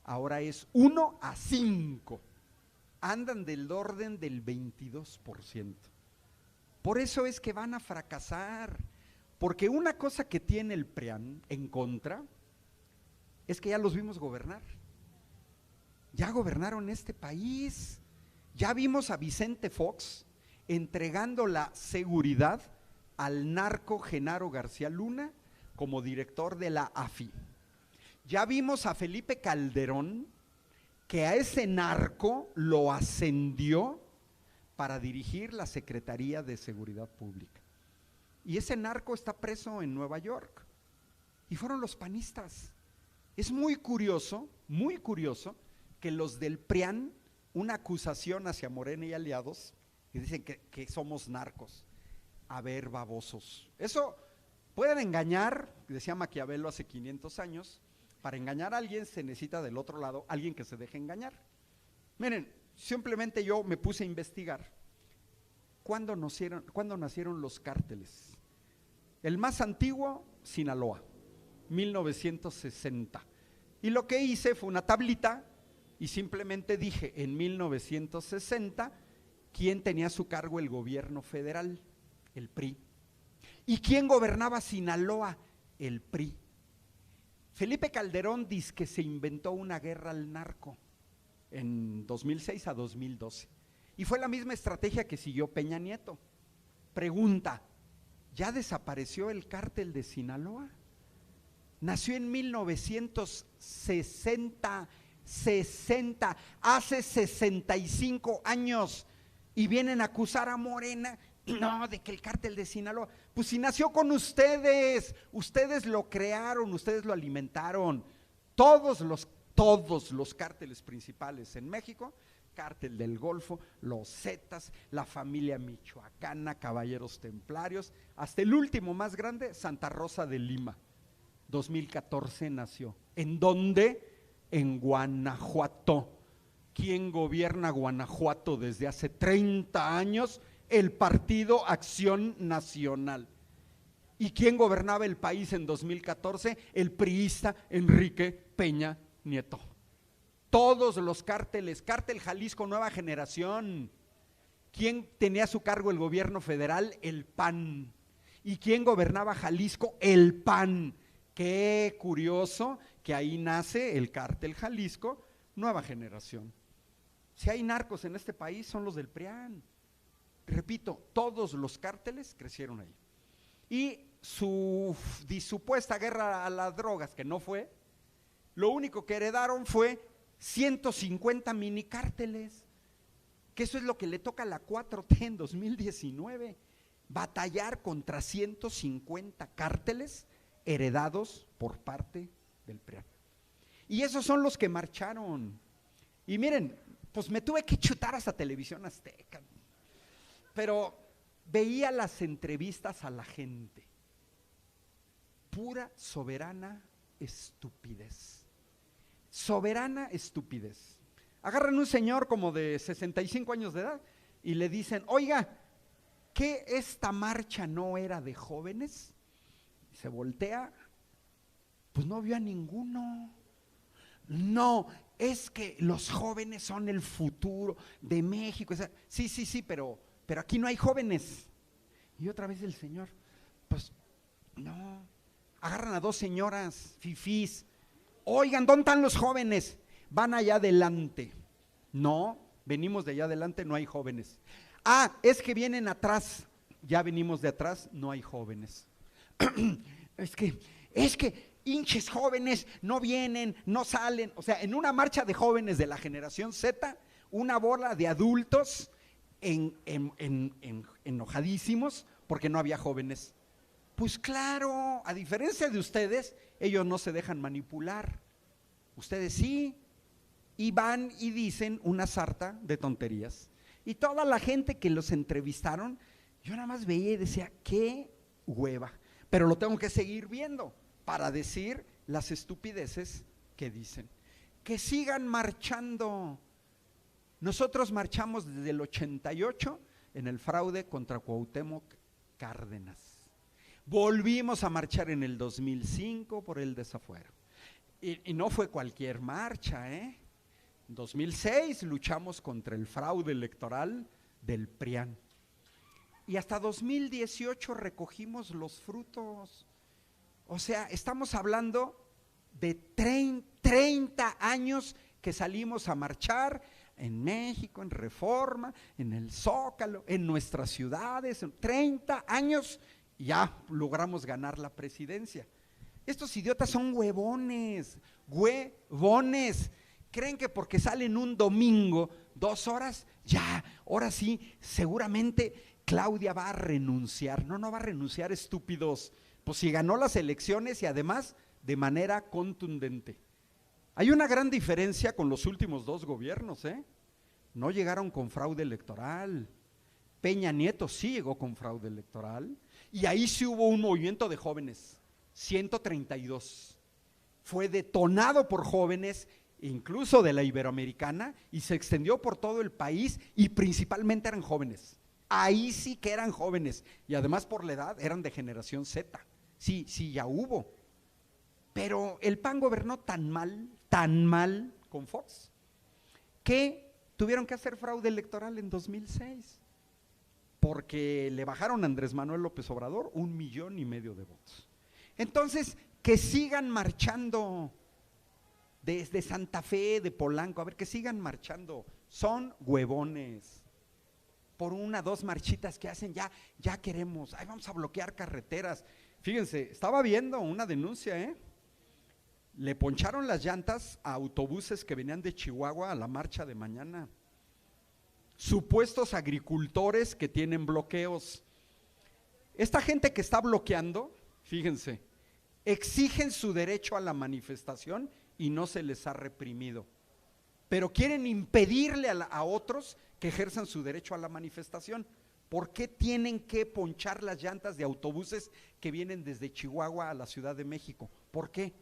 ahora es 1-5. Andan del orden del 22%. Por eso es que van a fracasar, porque una cosa que tiene el PRIAN en contra es que ya los vimos gobernar. Ya gobernaron este país. Ya vimos a Vicente Fox entregando la seguridad al narco Genaro García Luna como director de la AFI. Ya vimos a Felipe Calderón, que a ese narco lo ascendió para dirigir la Secretaría de Seguridad Pública. Y ese narco está preso en Nueva York. Y fueron los panistas. Es muy curioso que los del PRIAN, una acusación hacia Morena y aliados, y dicen que somos narcos. A ver, babosos. Eso pueden engañar, decía Maquiavelo hace 500 años, para engañar a alguien se necesita del otro lado alguien que se deje engañar. Miren, simplemente yo me puse a investigar. ¿Cuándo nacieron los cárteles? El más antiguo, Sinaloa, 1960. Y lo que hice fue una tablita y simplemente dije en 1960 quién tenía a su cargo el gobierno federal, el PRI. ¿Y quién gobernaba Sinaloa? El PRI. Felipe Calderón dice que se inventó una guerra al narco en 2006 a 2012. Y fue la misma estrategia que siguió Peña Nieto. Pregunta, ¿ya desapareció el cártel de Sinaloa? Nació en 1960, hace 65 años, y vienen a acusar a Morena, no, de que el cártel de Sinaloa, pues si nació con ustedes, ustedes lo crearon, ustedes lo alimentaron. Todos los cárteles principales en México, cártel del Golfo, los Zetas, la familia michoacana, caballeros templarios, hasta el último más grande, Santa Rosa de Lima. 2014 nació. ¿En dónde? En Guanajuato. ¿Quién gobierna Guanajuato desde hace 30 años? El Partido Acción Nacional. ¿Y quién gobernaba el país en 2014? El priista Enrique Peña Nieto. Todos los cárteles, Cártel Jalisco Nueva Generación. ¿Quién tenía a su cargo el gobierno federal? El PAN. ¿Y quién gobernaba Jalisco? El PAN. Qué curioso que ahí nace el Cártel Jalisco Nueva Generación. Si hay narcos en este país son los del PRIAN. Repito, todos los cárteles crecieron ahí. Y su supuesta guerra a las drogas, que no fue, lo único que heredaron fue 150 mini cárteles, que eso es lo que le toca a la 4T en 2019, batallar contra 150 cárteles heredados por parte del PRIAN. Y esos son los que marcharon. Y miren, pues me tuve que chutar hasta Televisión Azteca, pero veía las entrevistas a la gente. Pura soberana estupidez. Soberana estupidez. Agarran un señor como de 65 años de edad y le dicen, oiga, ¿qué esta marcha no era de jóvenes? Y se voltea, pues no vio a ninguno. No, es que los jóvenes son el futuro de México. Sí, pero aquí no hay jóvenes. Y otra vez el señor, pues no. Agarran a dos señoras fifís. Oigan, ¿dónde están los jóvenes? Van allá adelante. No, venimos de allá adelante, no hay jóvenes. Ah, es que vienen atrás. Ya venimos de atrás, no hay jóvenes. Es que hinches jóvenes no vienen, no salen. O sea, en una marcha de jóvenes de la generación Z, una bola de adultos enojadísimos porque no había jóvenes. Pues claro, a diferencia de ustedes, ellos no se dejan manipular. Ustedes sí, y van y dicen una sarta de tonterías. Y toda la gente que los entrevistaron, yo nada más veía y decía, qué hueva. Pero lo tengo que seguir viendo para decir las estupideces que dicen. Que sigan marchando. Nosotros marchamos desde el 88 en el fraude contra Cuauhtémoc Cárdenas. Volvimos a marchar en el 2005 por el desafuero. Y no fue cualquier marcha, ¿eh? En 2006 luchamos contra el fraude electoral del PRIAN. Y hasta 2018 recogimos los frutos. O sea, estamos hablando de 30 años que salimos a marchar en México, en Reforma, en el Zócalo, en nuestras ciudades, 30 años y ya logramos ganar la presidencia. Estos idiotas son huevones. Creen que porque salen un domingo 2 horas, ya, ahora sí, seguramente Claudia va a renunciar. No va a renunciar, estúpidos. Pues si ganó las elecciones y además de manera contundente. Hay una gran diferencia con los últimos 2 gobiernos, ¿eh? No llegaron con fraude electoral. Peña Nieto sí llegó con fraude electoral y ahí sí hubo un movimiento de jóvenes, 132. Fue detonado por jóvenes, incluso de la Iberoamericana, y se extendió por todo el país y principalmente eran jóvenes. Ahí sí que eran jóvenes y además por la edad eran de generación Z. Sí, ya hubo. Pero el PAN gobernó tan mal con Fox, que tuvieron que hacer fraude electoral en 2006, porque le bajaron a Andrés Manuel López Obrador 1,5 millones de votos. Entonces, que sigan marchando desde Santa Fe, de Polanco, a ver, que sigan marchando, son huevones. Por 1, 2 marchitas que hacen, ya queremos, ahí vamos a bloquear carreteras. Fíjense, estaba viendo una denuncia, le poncharon las llantas a autobuses que venían de Chihuahua a la marcha de mañana. Supuestos agricultores que tienen bloqueos. Esta gente que está bloqueando, fíjense, exigen su derecho a la manifestación y no se les ha reprimido, pero quieren impedirle a otros que ejerzan su derecho a la manifestación. ¿Por qué tienen que ponchar las llantas de autobuses que vienen desde Chihuahua a la Ciudad de México? ¿Por qué?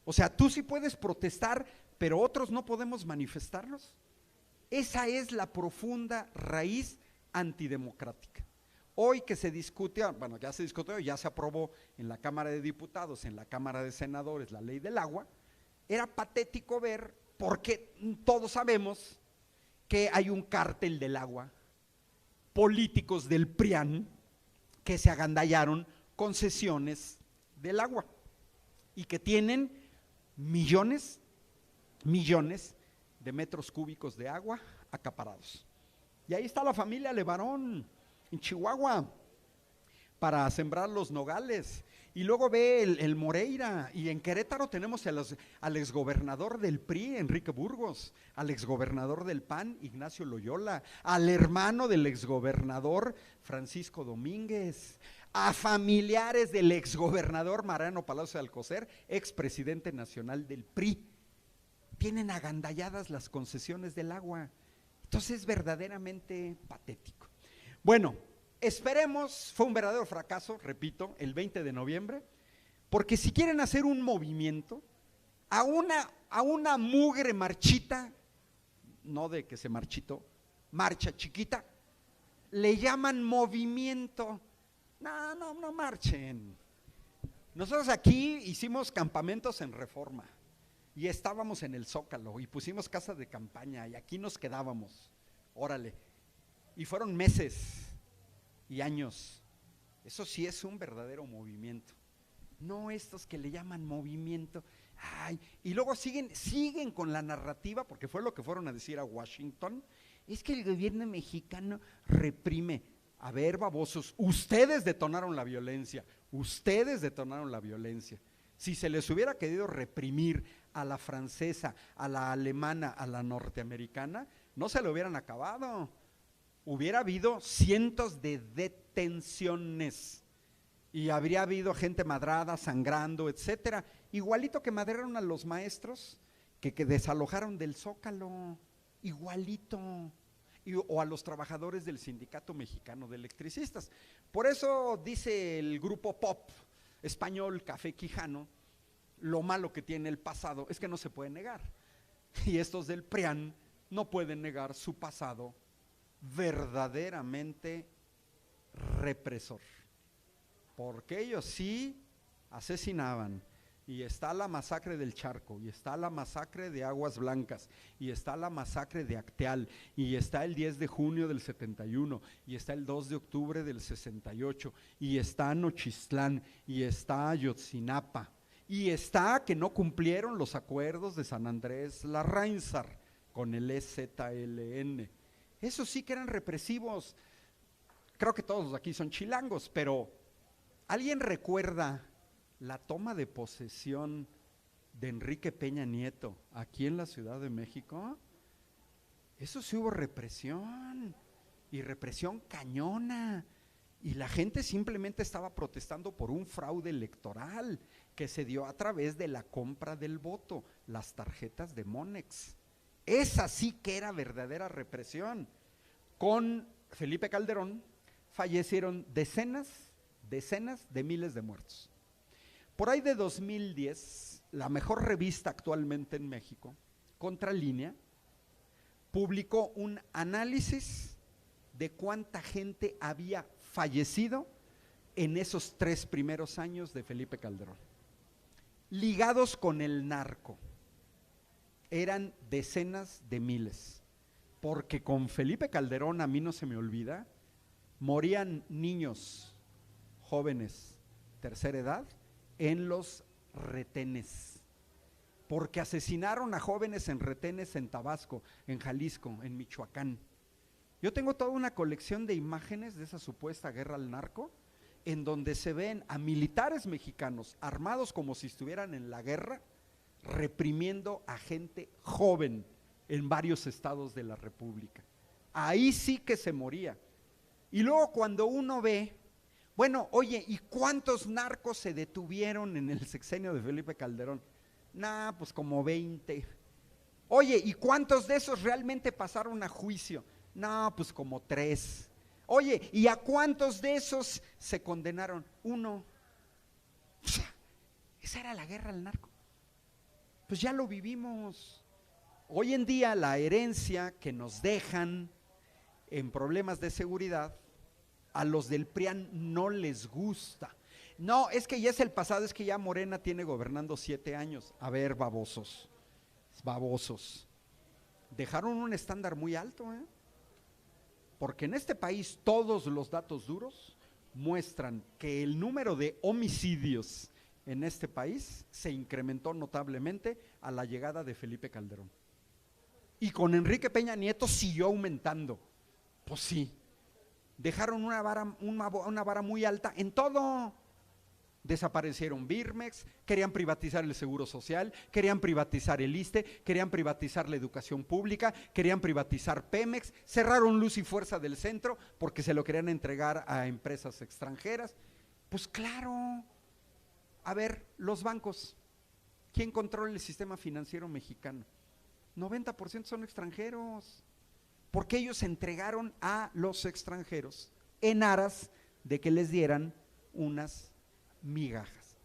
O sea, tú sí puedes protestar, pero otros no podemos manifestarnos. Esa es la profunda raíz antidemocrática. Hoy que se discute, bueno, ya se discutió, ya se aprobó en la Cámara de Diputados, en la Cámara de Senadores, la ley del agua. Era patético ver, porque todos sabemos que hay un cártel del agua, políticos del PRIAN que se agandallaron concesiones del agua y que tienen millones de metros cúbicos de agua acaparados. Y ahí está la familia Levarón en Chihuahua para sembrar los nogales. Y luego ve el Moreira, y en Querétaro tenemos al exgobernador del PRI, Enrique Burgos, al exgobernador del PAN, Ignacio Loyola, al hermano del exgobernador Francisco Domínguez, a familiares del exgobernador Mariano Palacio de Alcocer, expresidente nacional del PRI. Tienen agandalladas las concesiones del agua. Entonces es verdaderamente patético. Bueno, esperemos, fue un verdadero fracaso, repito, el 20 de noviembre, porque si quieren hacer un movimiento, a una mugre marchita, no de que se marchitó, marcha chiquita, le llaman movimiento. No marchen. Nosotros aquí hicimos campamentos en Reforma y estábamos en el Zócalo y pusimos casas de campaña y aquí nos quedábamos, órale, y fueron meses y años. Eso sí es un verdadero movimiento, no estos que le llaman movimiento. Ay, y luego siguen con la narrativa, porque fue lo que fueron a decir a Washington, es que el gobierno mexicano reprime. A ver, babosos, ustedes detonaron la violencia. Si se les hubiera querido reprimir a la francesa, a la alemana, a la norteamericana, no se lo hubieran acabado. Hubiera habido cientos de detenciones y habría habido gente madrada, sangrando, etcétera. Igualito que madrearon a los maestros que desalojaron del Zócalo, igualito. O a los trabajadores del Sindicato Mexicano de Electricistas. Por eso dice el grupo pop español Café Quijano, lo malo que tiene el pasado es que no se puede negar. Y estos del PRIAN no pueden negar su pasado verdaderamente represor, porque ellos sí asesinaban. Y está la masacre del Charco, y está la masacre de Aguas Blancas, y está la masacre de Acteal, y está el 10 de junio del 71, y está el 2 de octubre del 68, y está Nochistlán, y está Ayotzinapa, y está que no cumplieron los acuerdos de San Andrés Larráinzar con el EZLN. Esos sí que eran represivos. Creo que todos aquí son chilangos, pero ¿alguien recuerda la toma de posesión de Enrique Peña Nieto aquí en la Ciudad de México? Eso sí hubo represión, y represión cañona, y la gente simplemente estaba protestando por un fraude electoral que se dio a través de la compra del voto, las tarjetas de Monex. Esa sí que era verdadera represión. Con Felipe Calderón fallecieron decenas de miles de muertos. Por ahí de 2010, la mejor revista actualmente en México, Contralínea, publicó un análisis de cuánta gente había fallecido en esos 3 primeros años de Felipe Calderón, ligados con el narco. Eran decenas de miles, porque con Felipe Calderón, a mí no se me olvida, morían niños, jóvenes, tercera edad, en los retenes, porque asesinaron a jóvenes en retenes en Tabasco, en Jalisco, en Michoacán. Yo tengo toda una colección de imágenes de esa supuesta guerra al narco, en donde se ven a militares mexicanos armados como si estuvieran en la guerra, reprimiendo a gente joven en varios estados de la República. Ahí sí que se moría. Y luego cuando uno ve, bueno, oye, ¿y cuántos narcos se detuvieron en el sexenio de Felipe Calderón? Nah, pues como 20. Oye, ¿y cuántos de esos realmente pasaron a juicio? No, pues como 3. Oye, ¿y a cuántos de esos se condenaron? 1. O sea, esa era la guerra al narco. Pues ya lo vivimos. Hoy en día la herencia que nos dejan en problemas de seguridad, a los del PRIAN no les gusta. No, es que ya es el pasado, es que ya Morena tiene gobernando 7 años. A ver, babosos, babosos. Dejaron un estándar muy alto, porque en este país todos los datos duros muestran que el número de homicidios en este país se incrementó notablemente a la llegada de Felipe Calderón. Y con Enrique Peña Nieto siguió aumentando. Pues sí, dejaron una vara muy alta en todo. Desaparecieron Birmex, querían privatizar el Seguro Social, querían privatizar el ISSSTE, querían privatizar la educación pública, querían privatizar Pemex, cerraron Luz y Fuerza del Centro porque se lo querían entregar a empresas extranjeras. Pues claro, a ver, los bancos, ¿quién controla el sistema financiero mexicano? 90% son extranjeros, porque ellos entregaron a los extranjeros en aras de que les dieran unas migajas,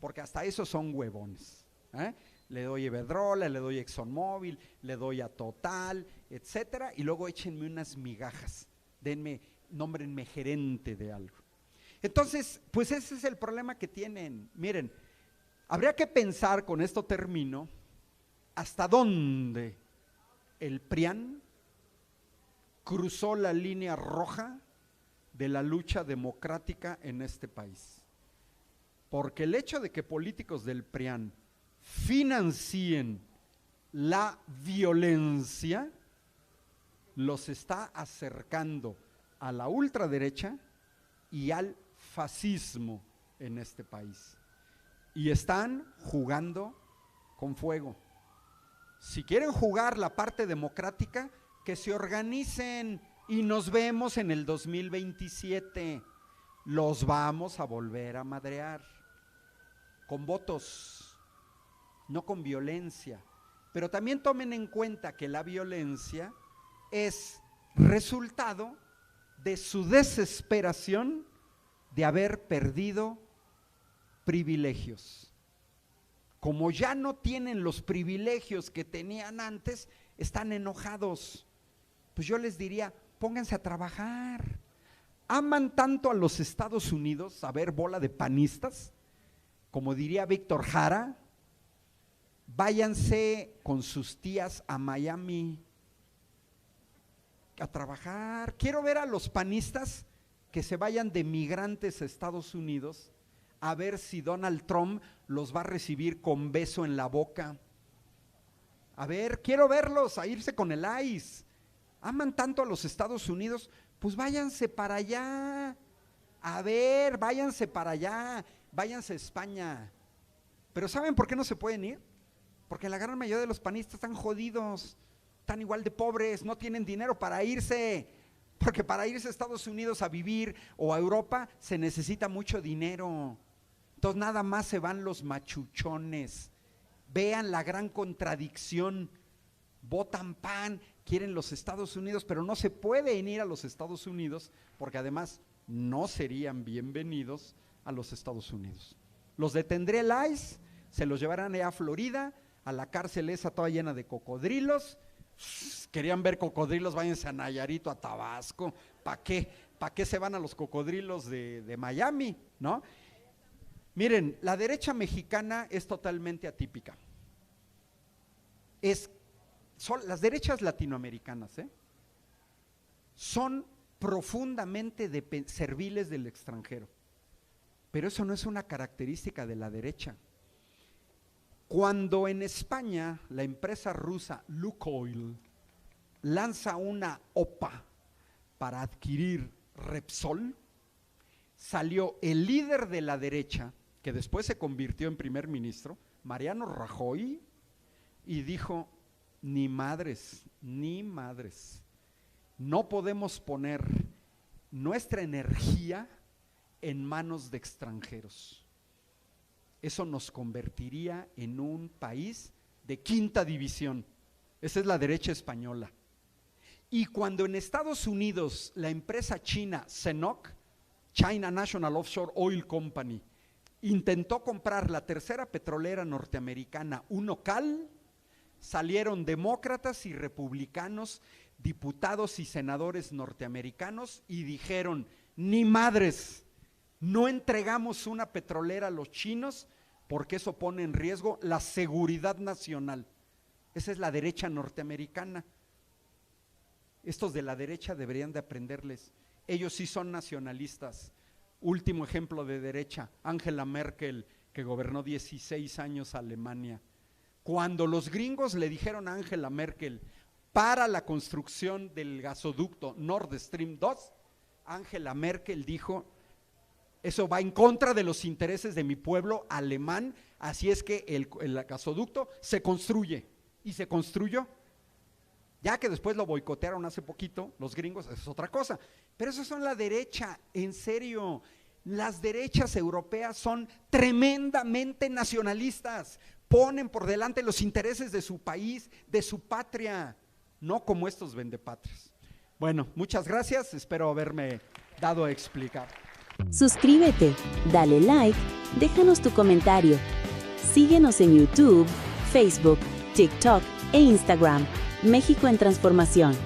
porque hasta esos son huevones, le doy Iberdrola, le doy ExxonMobil, le doy a Total, etcétera, y luego échenme unas migajas, denme, nómbrenme gerente de algo. Entonces, pues ese es el problema que tienen. Miren, habría que pensar, con esto termino, hasta dónde el PRIAN cruzó la línea roja de la lucha democrática en este país. Porque el hecho de que políticos del PRIAN financien la violencia los está acercando a la ultraderecha y al fascismo en este país. Y están jugando con fuego. Si quieren jugar la parte democrática, que se organicen y nos vemos en el 2027. Los vamos a volver a madrear con votos, no con violencia. Pero también tomen en cuenta que la violencia es resultado de su desesperación de haber perdido privilegios. Como ya no tienen los privilegios que tenían antes, están enojados. Pues yo les diría, pónganse a trabajar. Aman tanto a los Estados Unidos, a ver, bola de panistas, como diría Víctor Jara, váyanse con sus tías a Miami a trabajar. Quiero ver a los panistas que se vayan de migrantes a Estados Unidos a ver si Donald Trump los va a recibir con beso en la boca. A ver, quiero verlos a irse con el ICE. Aman tanto a los Estados Unidos, pues váyanse para allá. A ver, váyanse para allá, váyanse a España. Pero ¿saben por qué no se pueden ir? Porque la gran mayoría de los panistas están jodidos, están igual de pobres, no tienen dinero para irse. Porque para irse a Estados Unidos a vivir o a Europa se necesita mucho dinero. Entonces nada más se van los machuchones. Vean la gran contradicción. Votan PAN, quieren los Estados Unidos, pero no se pueden ir a los Estados Unidos porque además no serían bienvenidos a los Estados Unidos. Los detendría el ICE, se los llevarán allá a Florida, a la cárcel esa toda llena de cocodrilos. Querían ver cocodrilos, váyanse a Nayarito, a Tabasco. ¿Para qué? ¿Para qué se van a los cocodrilos de Miami? ¿No? Miren, la derecha mexicana es totalmente atípica. Son las derechas latinoamericanas, son profundamente serviles del extranjero. Pero eso no es una característica de la derecha. Cuando en España la empresa rusa Lukoil lanza una OPA para adquirir Repsol, salió el líder de la derecha, que después se convirtió en primer ministro, Mariano Rajoy, y dijo: ni madres, no podemos poner nuestra energía en manos de extranjeros. Eso nos convertiría en un país de quinta división. Esa es la derecha española. Y cuando en Estados Unidos la empresa china CNOOC, China National Offshore Oil Company, intentó comprar la tercera petrolera norteamericana, Unocal, salieron demócratas y republicanos, diputados y senadores norteamericanos y dijeron: ni madres, no entregamos una petrolera a los chinos porque eso pone en riesgo la seguridad nacional. Esa es la derecha norteamericana. Estos de la derecha deberían de aprenderles. Ellos sí son nacionalistas. Último ejemplo de derecha, Angela Merkel, que gobernó 16 años Alemania. Cuando los gringos le dijeron a Angela Merkel para la construcción del gasoducto Nord Stream 2, Angela Merkel dijo: eso va en contra de los intereses de mi pueblo alemán, así es que el gasoducto se construye. Y se construyó. Ya que después lo boicotearon hace poquito los gringos, eso es otra cosa. Pero esos son la derecha, en serio. Las derechas europeas son tremendamente nacionalistas. Ponen por delante los intereses de su país, de su patria, no como estos vendepatrias. Bueno, muchas gracias, espero haberme dado a explicar. Suscríbete, dale like, déjanos tu comentario. Síguenos en YouTube, Facebook, TikTok e Instagram. México en Transformación.